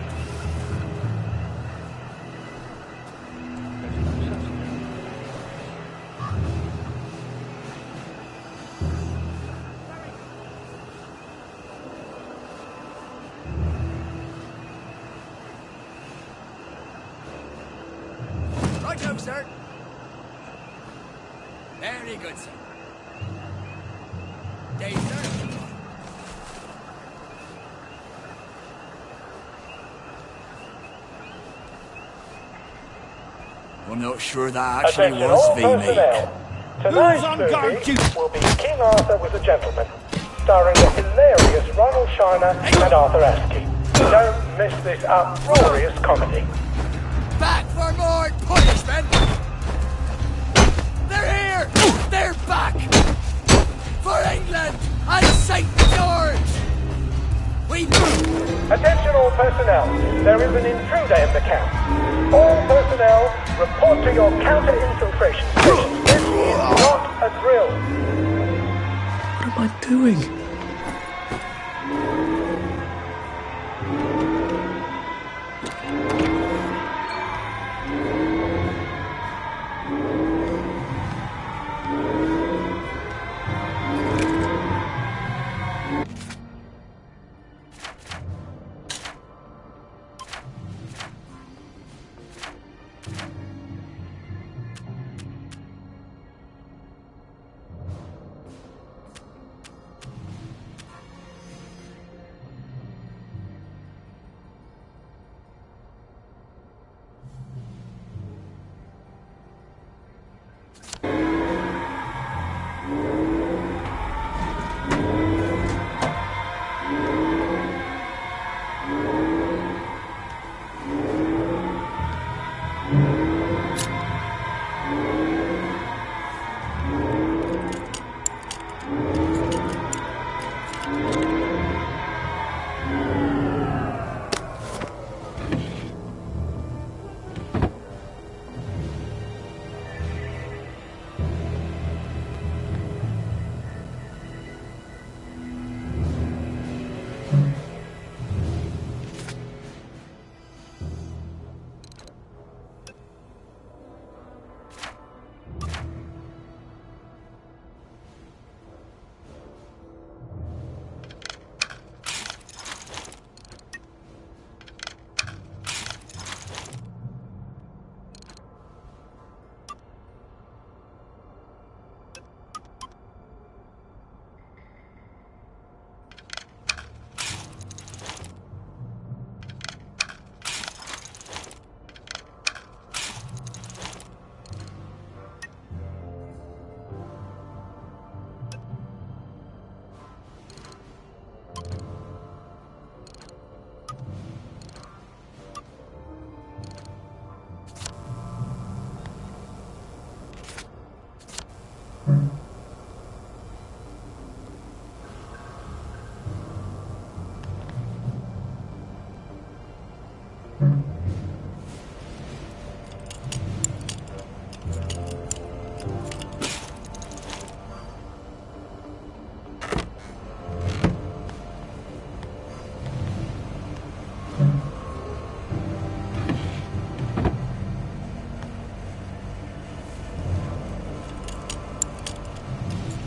Righto, sir. Very good, sir. Day, sir. I'm not sure that actually Attention was all V, mate. personnel. Tonight's on guard movie duty? will be King Arthur was a Gentleman, starring the hilarious Ronald Shiner and Arthur Askey. Don't miss this uproarious comedy. Back for more punishment! They're here! They're back! For England and St. George! We... Attention all personnel. There is an intruder in the camp. All personnel, report to your counter-infiltration stations. This is not a drill. What am I doing?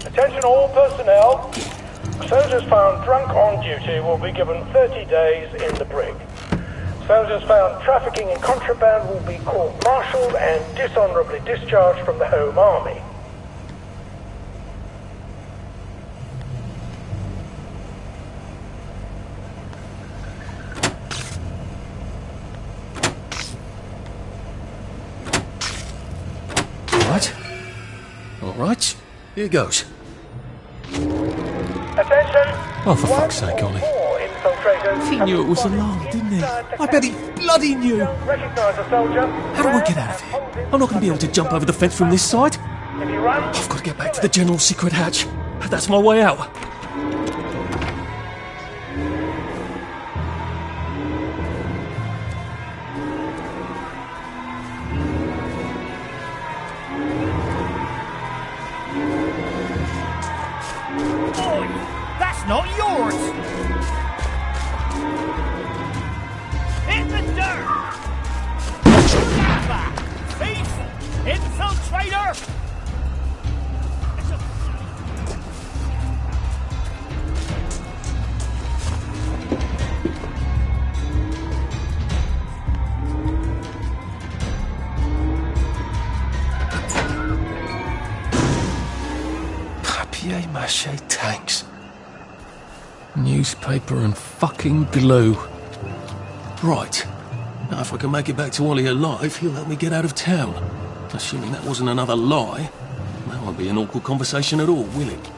Attention all personnel. Soldiers found drunk on duty will be given 30 days in the brig. Soldiers found trafficking in contraband will be court-martialed and dishonorably discharged from the Home Army. All right. Here goes. Attention! Oh, for fuck's sake, Ollie. He knew it was alarmed, didn't he? I bet he bloody knew. Recognize a soldier. How do I get out of here? I'm not going to be able to jump over the fence from this side. If you run, I've got to get back to the general secret hatch. That's my way out. It's not yours. Hit the dirt. Lava. Thief. Infiltrator. Papier-mâché tanks. Newspaper and fucking glue. Right. Now, if I can make it back to Ollie alive, he'll help me get out of town. Assuming that wasn't another lie, that won't be an awkward conversation at all, will it?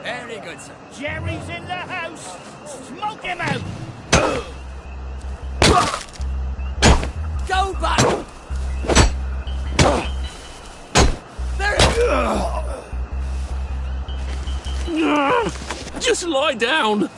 Very good, sir. Jerry's in the house. Smoke him out. Go back! There it is! Just lie down!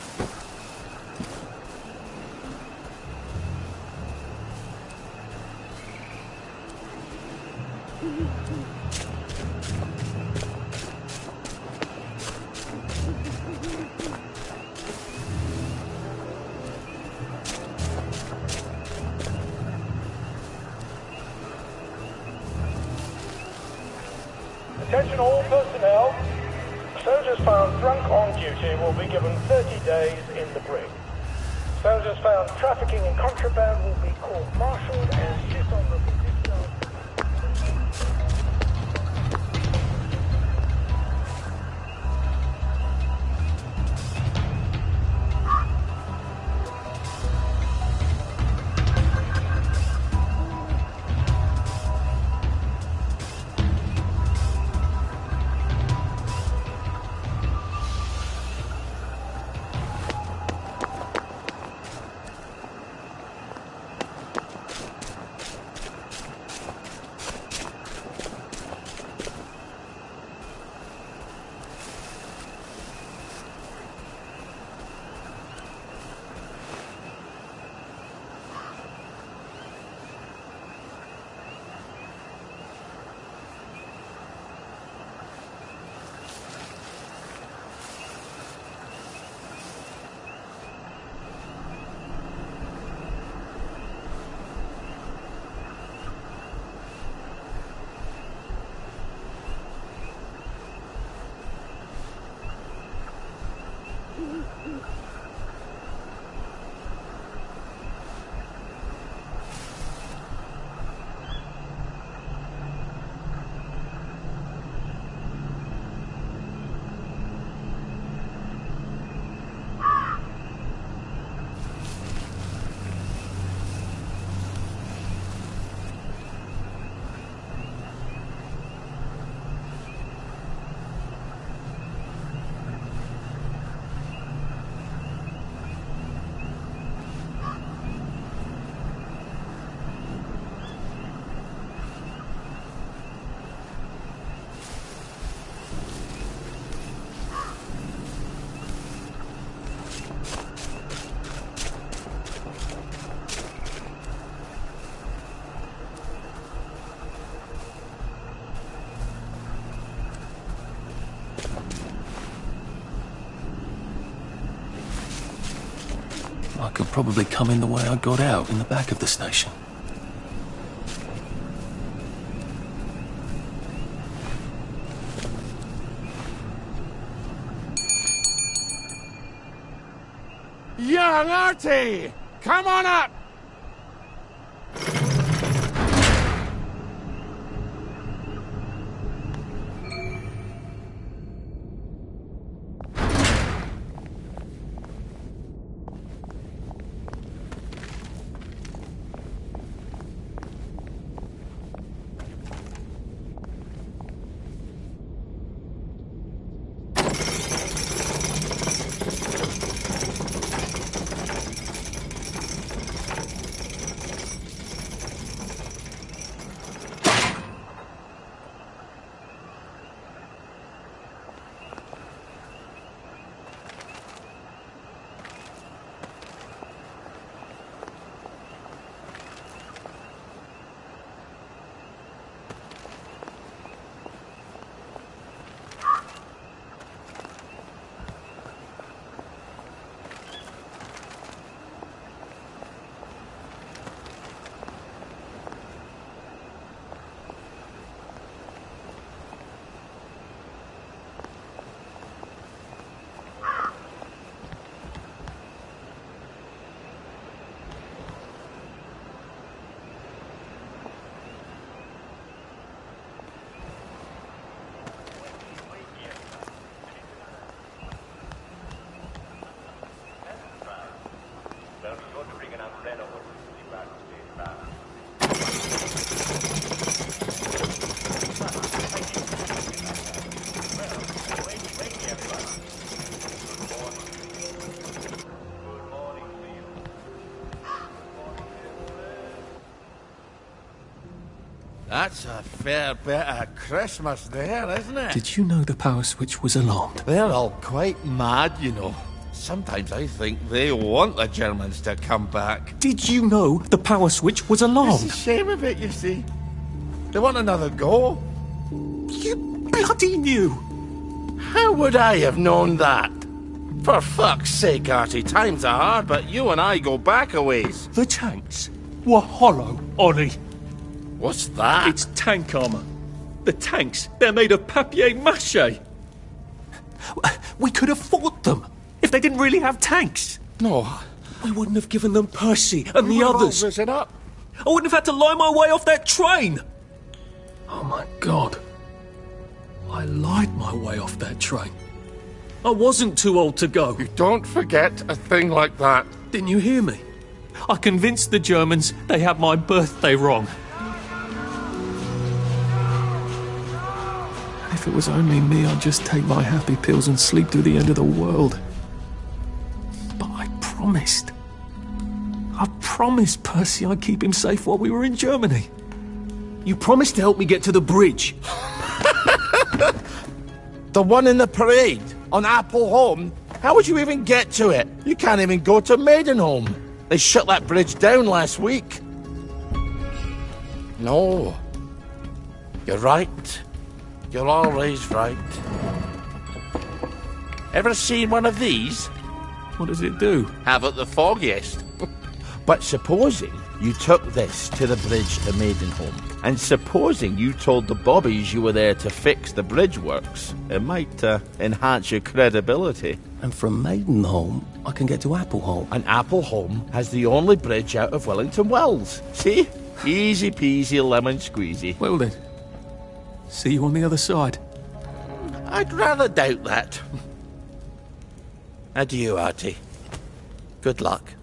Attention all personnel. Soldiers found drunk on duty will be given 30 days in the brig. Soldiers found trafficking in contraband will be court-martialed and dishonorably discharged. I could probably come in the way I got out, in the back of the station. Young Artie! Come on up! That's a fair bit of Christmas there, isn't it? Did you know the power switch was alarmed? They're all quite mad, you know. Sometimes I think they want the Germans to come back. Did you know the power switch was alarmed? It's a shame of it, you see. They want another go. You bloody knew! How would I have known that? For fuck's sake, Artie, times are hard, but you and I go back a ways. The tanks were hollow, Ollie. What's that? It's tank armour. The tanks, they're made of papier-mâché. We could have fought them if they didn't really have tanks. No. We wouldn't have given them Percy and the others. Risen up. I wouldn't have had to lie my way off that train. Oh my God. I lied my way off that train. I wasn't too old to go. You don't forget a thing like that. Didn't you hear me? I convinced the Germans they had my birthday wrong. If it was only me, I'd just take my happy pills and sleep through the end of the world. But I promised. I promised Percy I'd keep him safe while we were in Germany. You promised to help me get to the bridge. The one in the parade on Appleholme? How would you even get to it? You can't even go to Maidenholm. They shut that bridge down last week. No. You're right. You're always right. Ever seen one of these? What does it do? Haven't the foggiest. But supposing you took this to the bridge to Maidenholm, and supposing you told the bobbies you were there to fix the bridge works, it might enhance your credibility. And from Maidenholm, I can get to Appleholme. And Appleholme has the only bridge out of Wellington Wells. See? Easy peasy lemon squeezy. Well then, see you on the other side. I'd rather doubt that. Adieu, Artie. Good luck.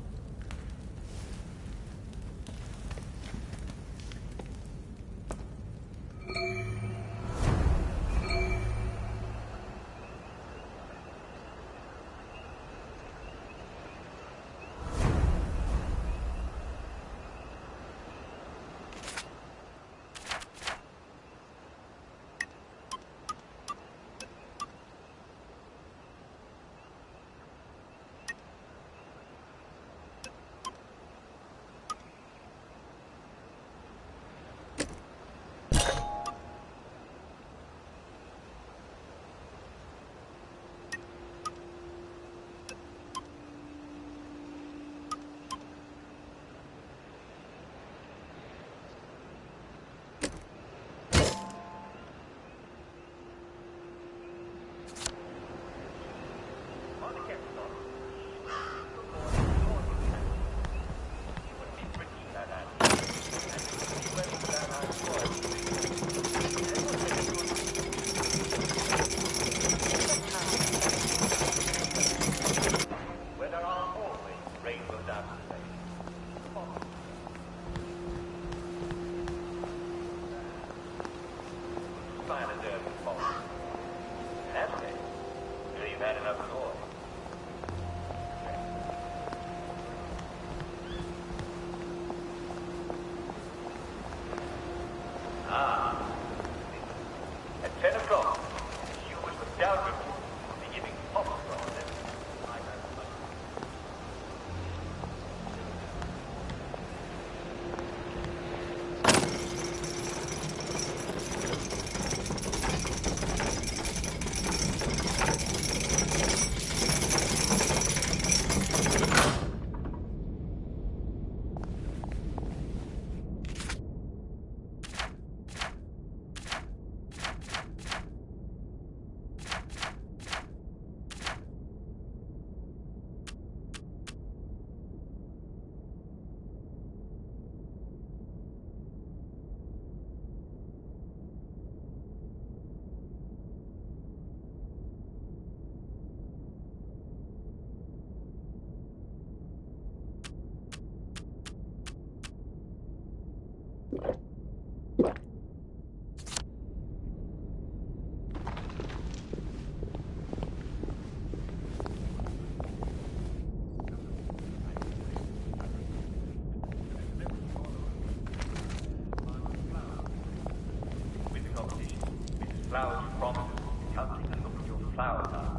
flowers you promised us. Come take a look at your flower garden.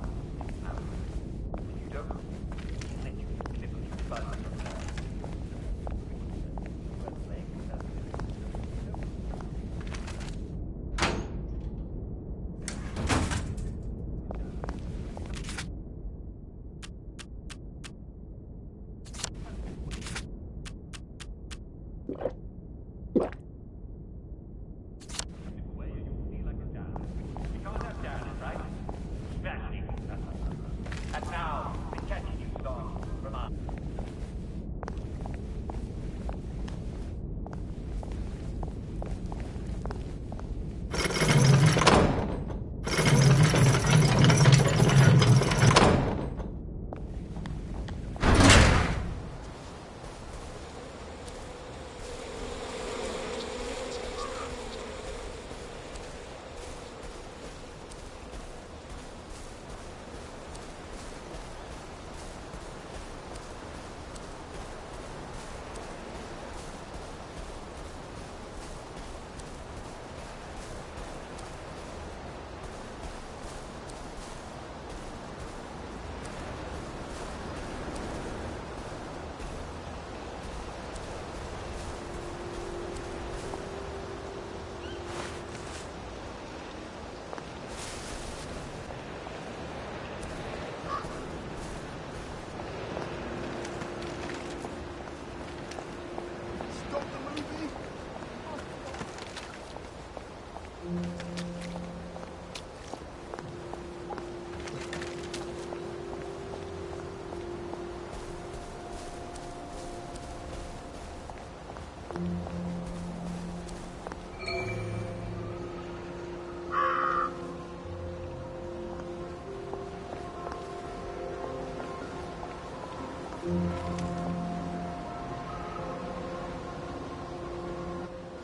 Now, if you don't, I'll let you clip a few buds from there. And now, the catching you song from us.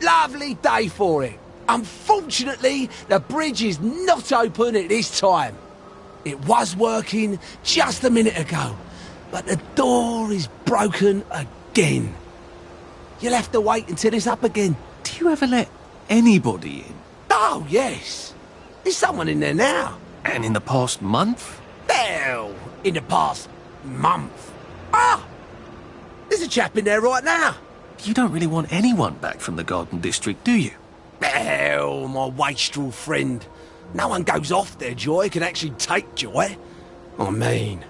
Lovely day for it. Unfortunately, the bridge is not open at this time. It was working just a minute ago, but the door is broken again. You'll have to wait until it's up again. Do you ever let anybody in? Oh, yes. There's someone in there now. And in the past month? Hell, in the past month. Ah! There's a chap in there right now. You don't really want anyone back from the Garden District, do you? Hell, my wastrel friend. No one goes off their joy can actually take joy. I mean,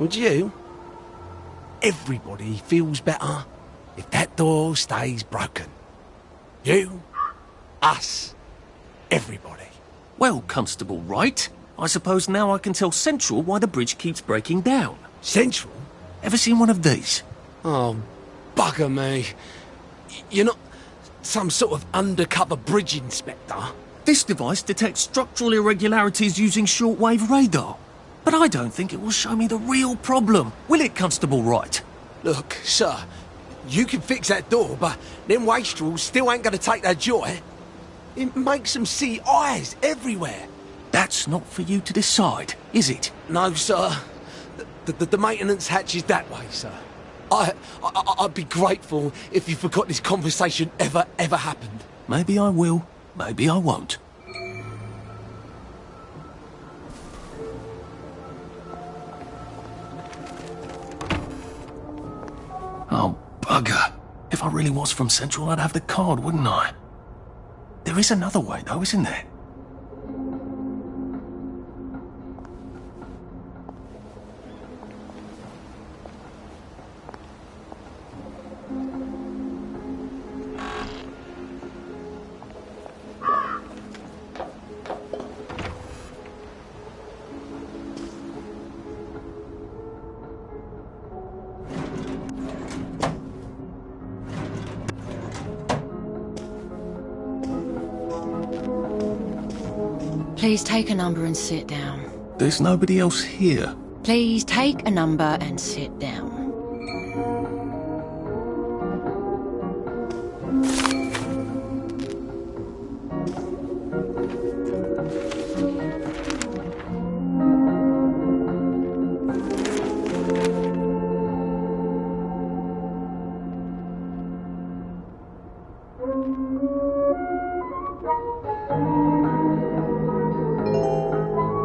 would you? Everybody feels better if that door stays broken. You, us, everybody. Well, Constable Wright, I suppose now I can tell Central why the bridge keeps breaking down. Central? Ever seen one of these? Oh, bugger me. You're not some sort of undercover bridge inspector? This device detects structural irregularities using shortwave radar. But I don't think it will show me the real problem. Will it, Constable Wright? Look, sir, you can fix that door, but them wastrels still ain't gonna take their joy. It makes them see eyes everywhere. That's not for you to decide, is it? No, sir. The maintenance hatch is that way, sir. I'd be grateful if you forgot this conversation ever happened. Maybe I will, maybe I won't. Oh, bugger. If I really was from Central, I'd have the card, wouldn't I? There is another way, though, isn't there? Please take a number and sit down. There's nobody else here. Please take a number and sit down.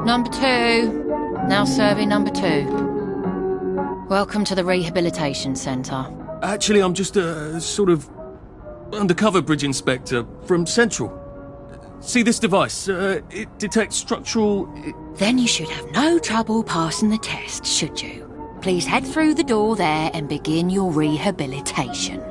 Number 2. Now serving number 2. Welcome to the Rehabilitation Centre. Actually, I'm just a sort of undercover bridge inspector from Central. See this device? It detects structural... Then you should have no trouble passing the test, should you? Please head through the door there and begin your rehabilitation.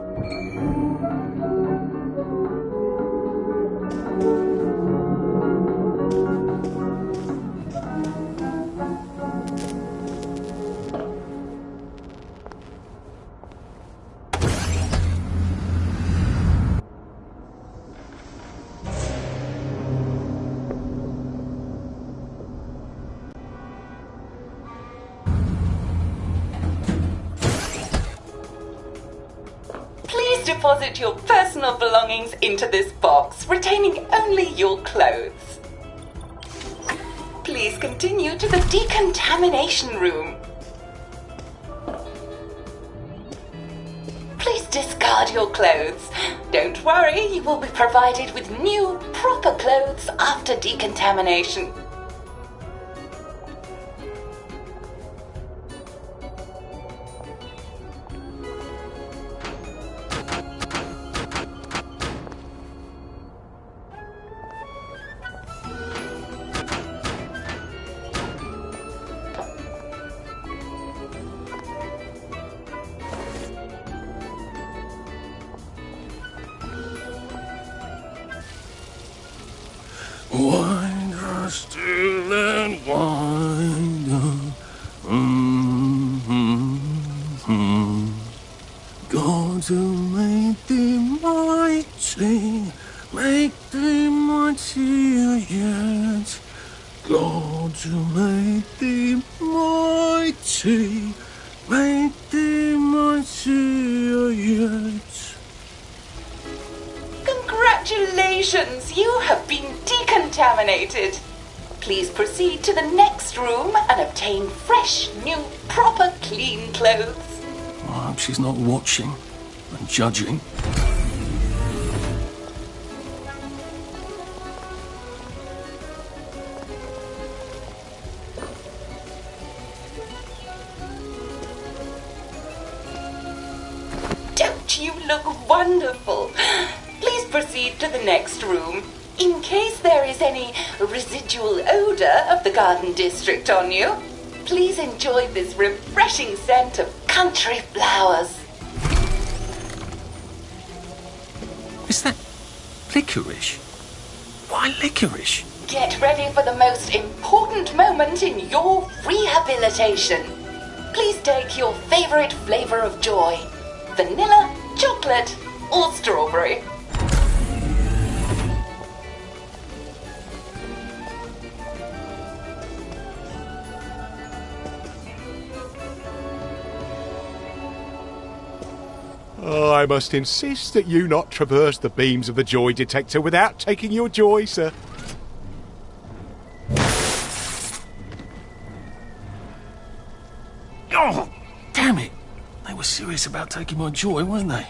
Deposit your personal belongings into this box, retaining only your clothes. Please continue to the decontamination room. Please discard your clothes. Don't worry, you will be provided with new, proper clothes after decontamination. Wind us still and wind up. God who made thee mighty, make thee mightier yet. God who made thee mighty, make thee mightier yet. Congratulations, you have been decontaminated. Please proceed to the next room and obtain fresh, new, proper, clean clothes. I hope she's not watching and judging. Don't you look wonderful? Please proceed to the next room. In case there is any residual odor of the Garden District on you, please enjoy this refreshing scent of country flowers. Is that licorice? Why licorice? Get ready for the most important moment in your rehabilitation. Please take your favorite flavor of joy: vanilla, chocolate, or strawberry. I must insist that you not traverse the beams of the joy detector without taking your joy, sir. Oh, damn it! They were serious about taking my joy, weren't they?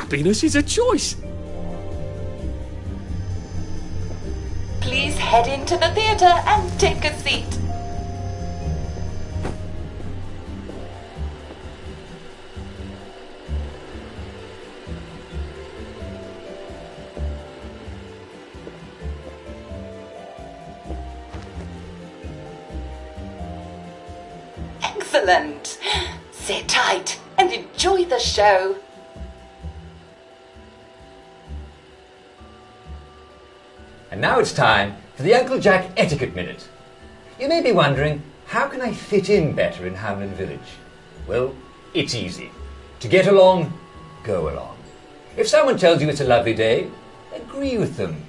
Happiness is a choice. Please head into the theatre and take a seat. Excellent. Sit tight and enjoy the show. And now it's time for the Uncle Jack Etiquette Minute. You may be wondering, how can I fit in better in Hamlin Village? Well, it's easy. To get along, go along. If someone tells you it's a lovely day, agree with them.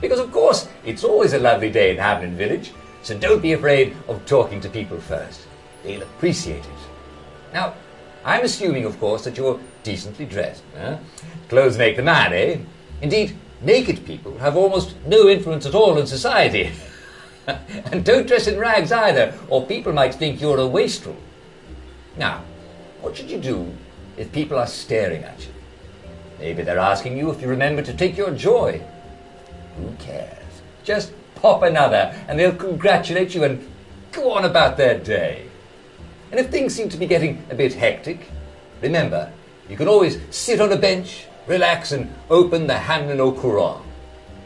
Because of course, it's always a lovely day in Hamlin Village, so don't be afraid of talking to people first. They'll appreciate it. Now, I'm assuming, of course, that you're decently dressed. Clothes make the man, eh? Indeed, naked people have almost no influence at all in society. And don't dress in rags either, or people might think you're a wastrel. Now, what should you do if people are staring at you? Maybe they're asking you if you remember to take your joy. Who cares? Just pop another, and they'll congratulate you and go on about their day. And if things seem to be getting a bit hectic, remember, you can always sit on a bench, relax and open the Hamlin au Courant.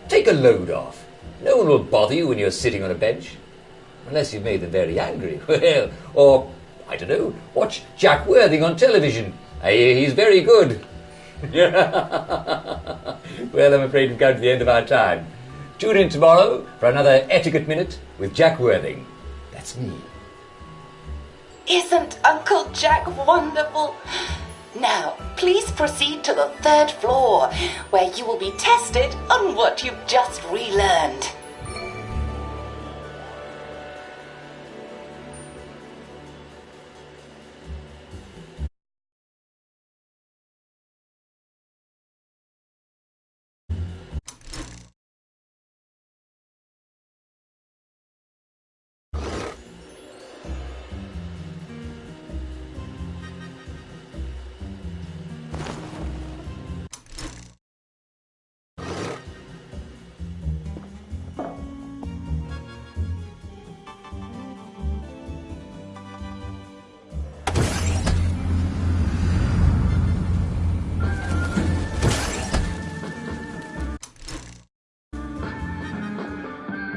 Take a load off. No one will bother you when you're sitting on a bench. Unless you've made them very angry. Well, or, I don't know, watch Jack Worthing on television. I hear he's very good. Well, I'm afraid we've come to the end of our time. Tune in tomorrow for another Etiquette Minute with Jack Worthing. That's me. Isn't Uncle Jack wonderful? Now, please proceed to the 3rd floor, where you will be tested on what you've just relearned.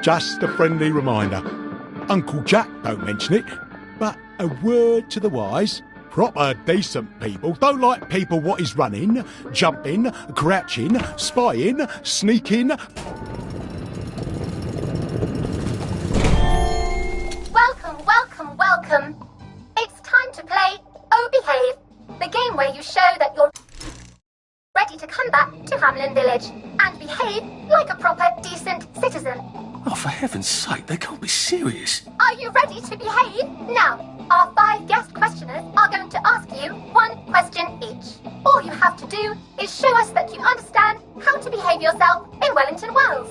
Just a friendly reminder. Uncle Jack don't mention it, but a word to the wise. Proper decent people don't like people what is running, jumping, crouching, spying, sneaking. Welcome, welcome, welcome. It's time to play Oh Behave, the game where you show that you're ready to come back to Hamlin Village and behave like a proper, decent citizen. Oh, for heaven's sake, they can't be serious. Are you ready to behave? Now, our 5 guest questioners are going to ask you 1 question each. All you have to do is show us that you understand how to behave yourself in Wellington Wells.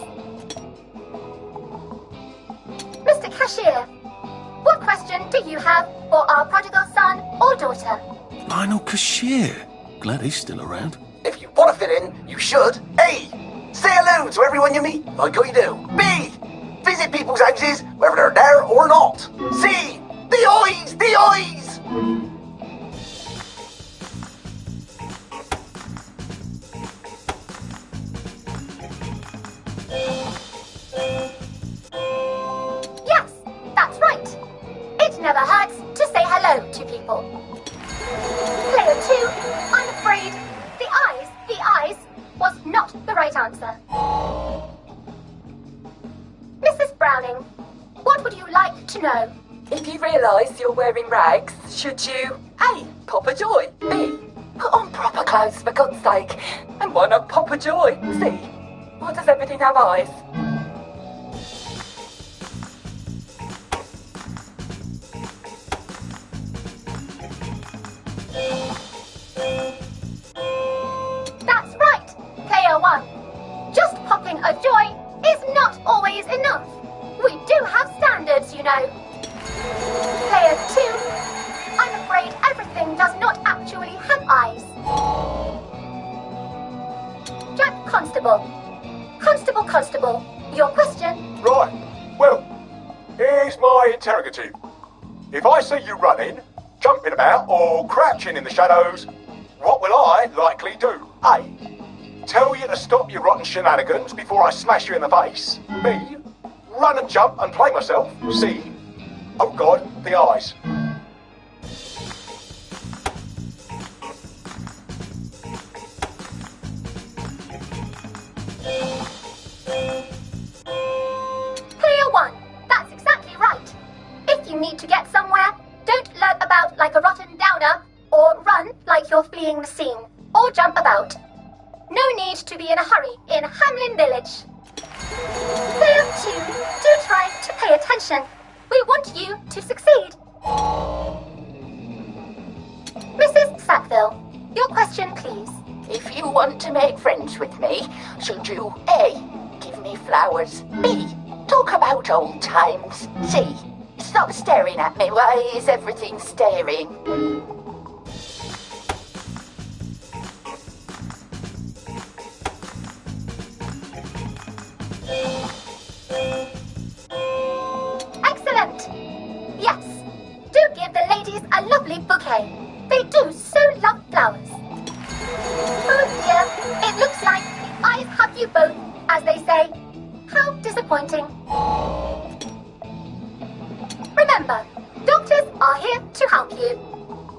Mr. Cashier, what question do you have for our prodigal son or daughter? Lionel Cashier. Glad he's still around. If you want to fit in, you should. A. Say hello to everyone you meet, like how you do. B. Visit people's houses, whether they're there or not. C. The eyes! The eyes! Yes, that's right. It never hurts to say hello to people. Player 2, I'm afraid the eyes was not the right answer. Mrs. Browning, what would you like to know? If you realise you're wearing rags, should you A. Pop a joy, B. Put on proper clothes for God's sake, and why not pop a joy? C. Why does everything have eyes? That's right, Player 1. Just popping a joy is not always enough. We do have standards, you know. Player 2, I'm afraid everything does not actually have eyes. interrogative. If I see you running, jumping about, or crouching in the shadows, what will I likely do? A. Tell you to stop your rotten shenanigans before I smash you in the face. B. Run and jump and play myself. C. Oh God, the eyes. Clear one. That's exactly right. If you need to get somewhere, don't lurk about like a rotten downer, or run like you're fleeing the scene, or jump about. No need to be in a hurry in Hamlin Village. Clear two. Do try to pay attention. We want you to succeed. Mrs. Sackville, your question, please. If you want to make friends with me, should you A. give me flowers, B. talk about old times, C. stop staring at me, why is everything staring? Excellent! Yes, do give the ladies a lovely bouquet. They do so love flowers. Oh dear, it looks like the eyes have you both, as they say. How disappointing. Remember, doctors are here to help you.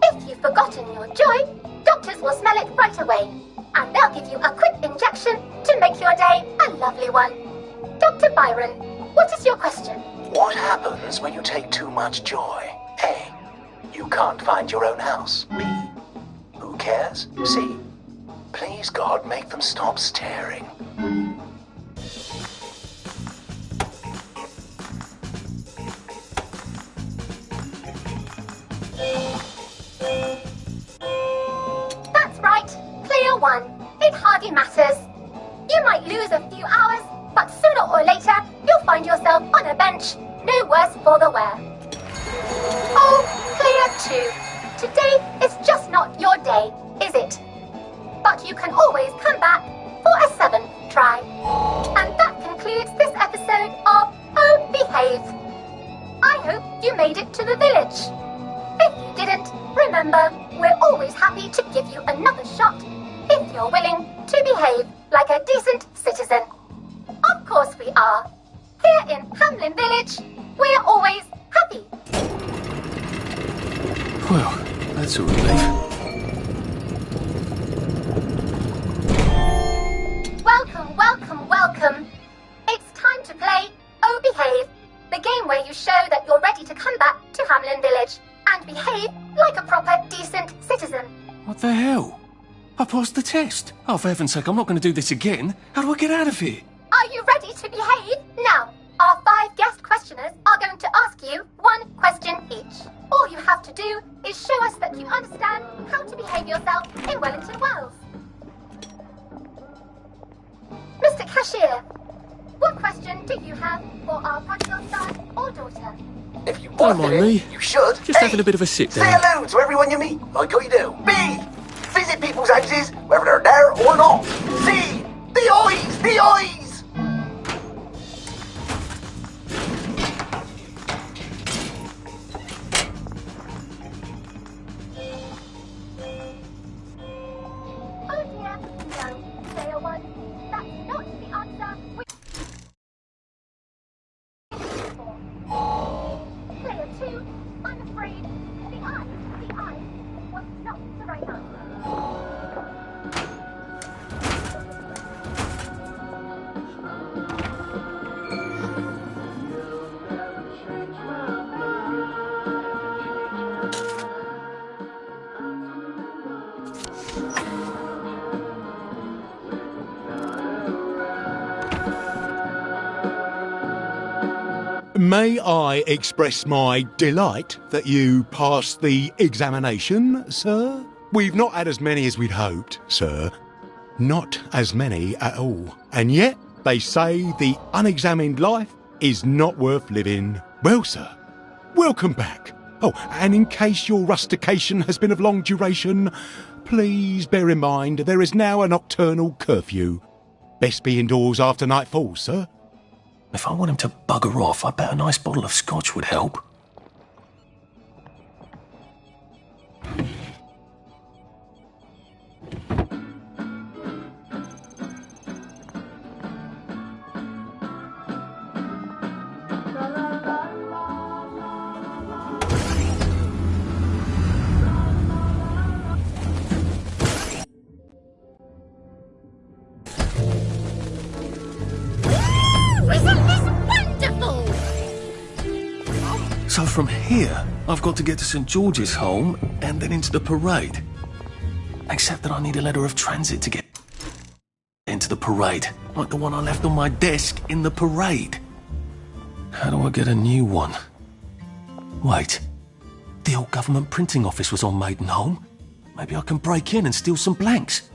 If you've forgotten your joy, doctors will smell it right away, and they'll give you a quick injection to make your day a lovely one. Dr. Byron, what is your question? What happens when you take too much joy? A. You can't find your own house. B. Who cares? C. Please, God, make them stop staring. That's right. Clear one. It hardly matters. You might lose a few hours, but sooner or later, you'll find yourself on a bench, no worse for the wear. Oh, clear two. Today is just not your day, is it? But you can always come back for a seventh try. And that concludes this episode of Oh Behave. I hope you made it to the village. If you didn't, remember, we're always happy to give you another shot if you're willing to behave like a decent citizen. Of course we are. Here in Hamlin Village, we're always happy. Well, that's a relief. Welcome, welcome, welcome. It's time to play Oh Behave, the game where you show that you're ready to come back to Hamlin Village and behave like a proper, decent citizen. What the hell? I passed the test. Oh, for heaven's sake, I'm not going to do this again. How do I get out of here? Are you ready to behave? Now, our 5 guest questioners are going to ask you 1 question each. All you have to do is show us that you understand how to behave yourself in Wellington Wells. Mr. Cashier, what question do you have for our prodigal son or daughter? If you Don't mind wanted me. it, you should. Just A. having a bit of a sit Say down. hello to everyone you meet, like you do. B. Visit people's houses, whether they're there or not. C. The eyes! The eyes! Oh dear, no. Player 1, that's not the answer we... Player 2, I'm afraid the eyes was not the right answer. May I express my delight that you passed the examination, sir? We've not had as many as we'd hoped, sir. Not as many at all. And yet, they say the unexamined life is not worth living. Well, sir, welcome back. Oh, and in case your rustication has been of long duration, please bear in mind there is now a nocturnal curfew. Best be indoors after nightfall, sir. If I want him to bugger off, I bet a nice bottle of scotch would help. from here, I've got to get to St. George's home and then into the parade. Except that I need a letter of transit to get into the parade, like the one I left on my desk in the parade. How do I get a new one? Wait, the old government printing office was on Maidenholm. Maybe I can break in and steal some blanks.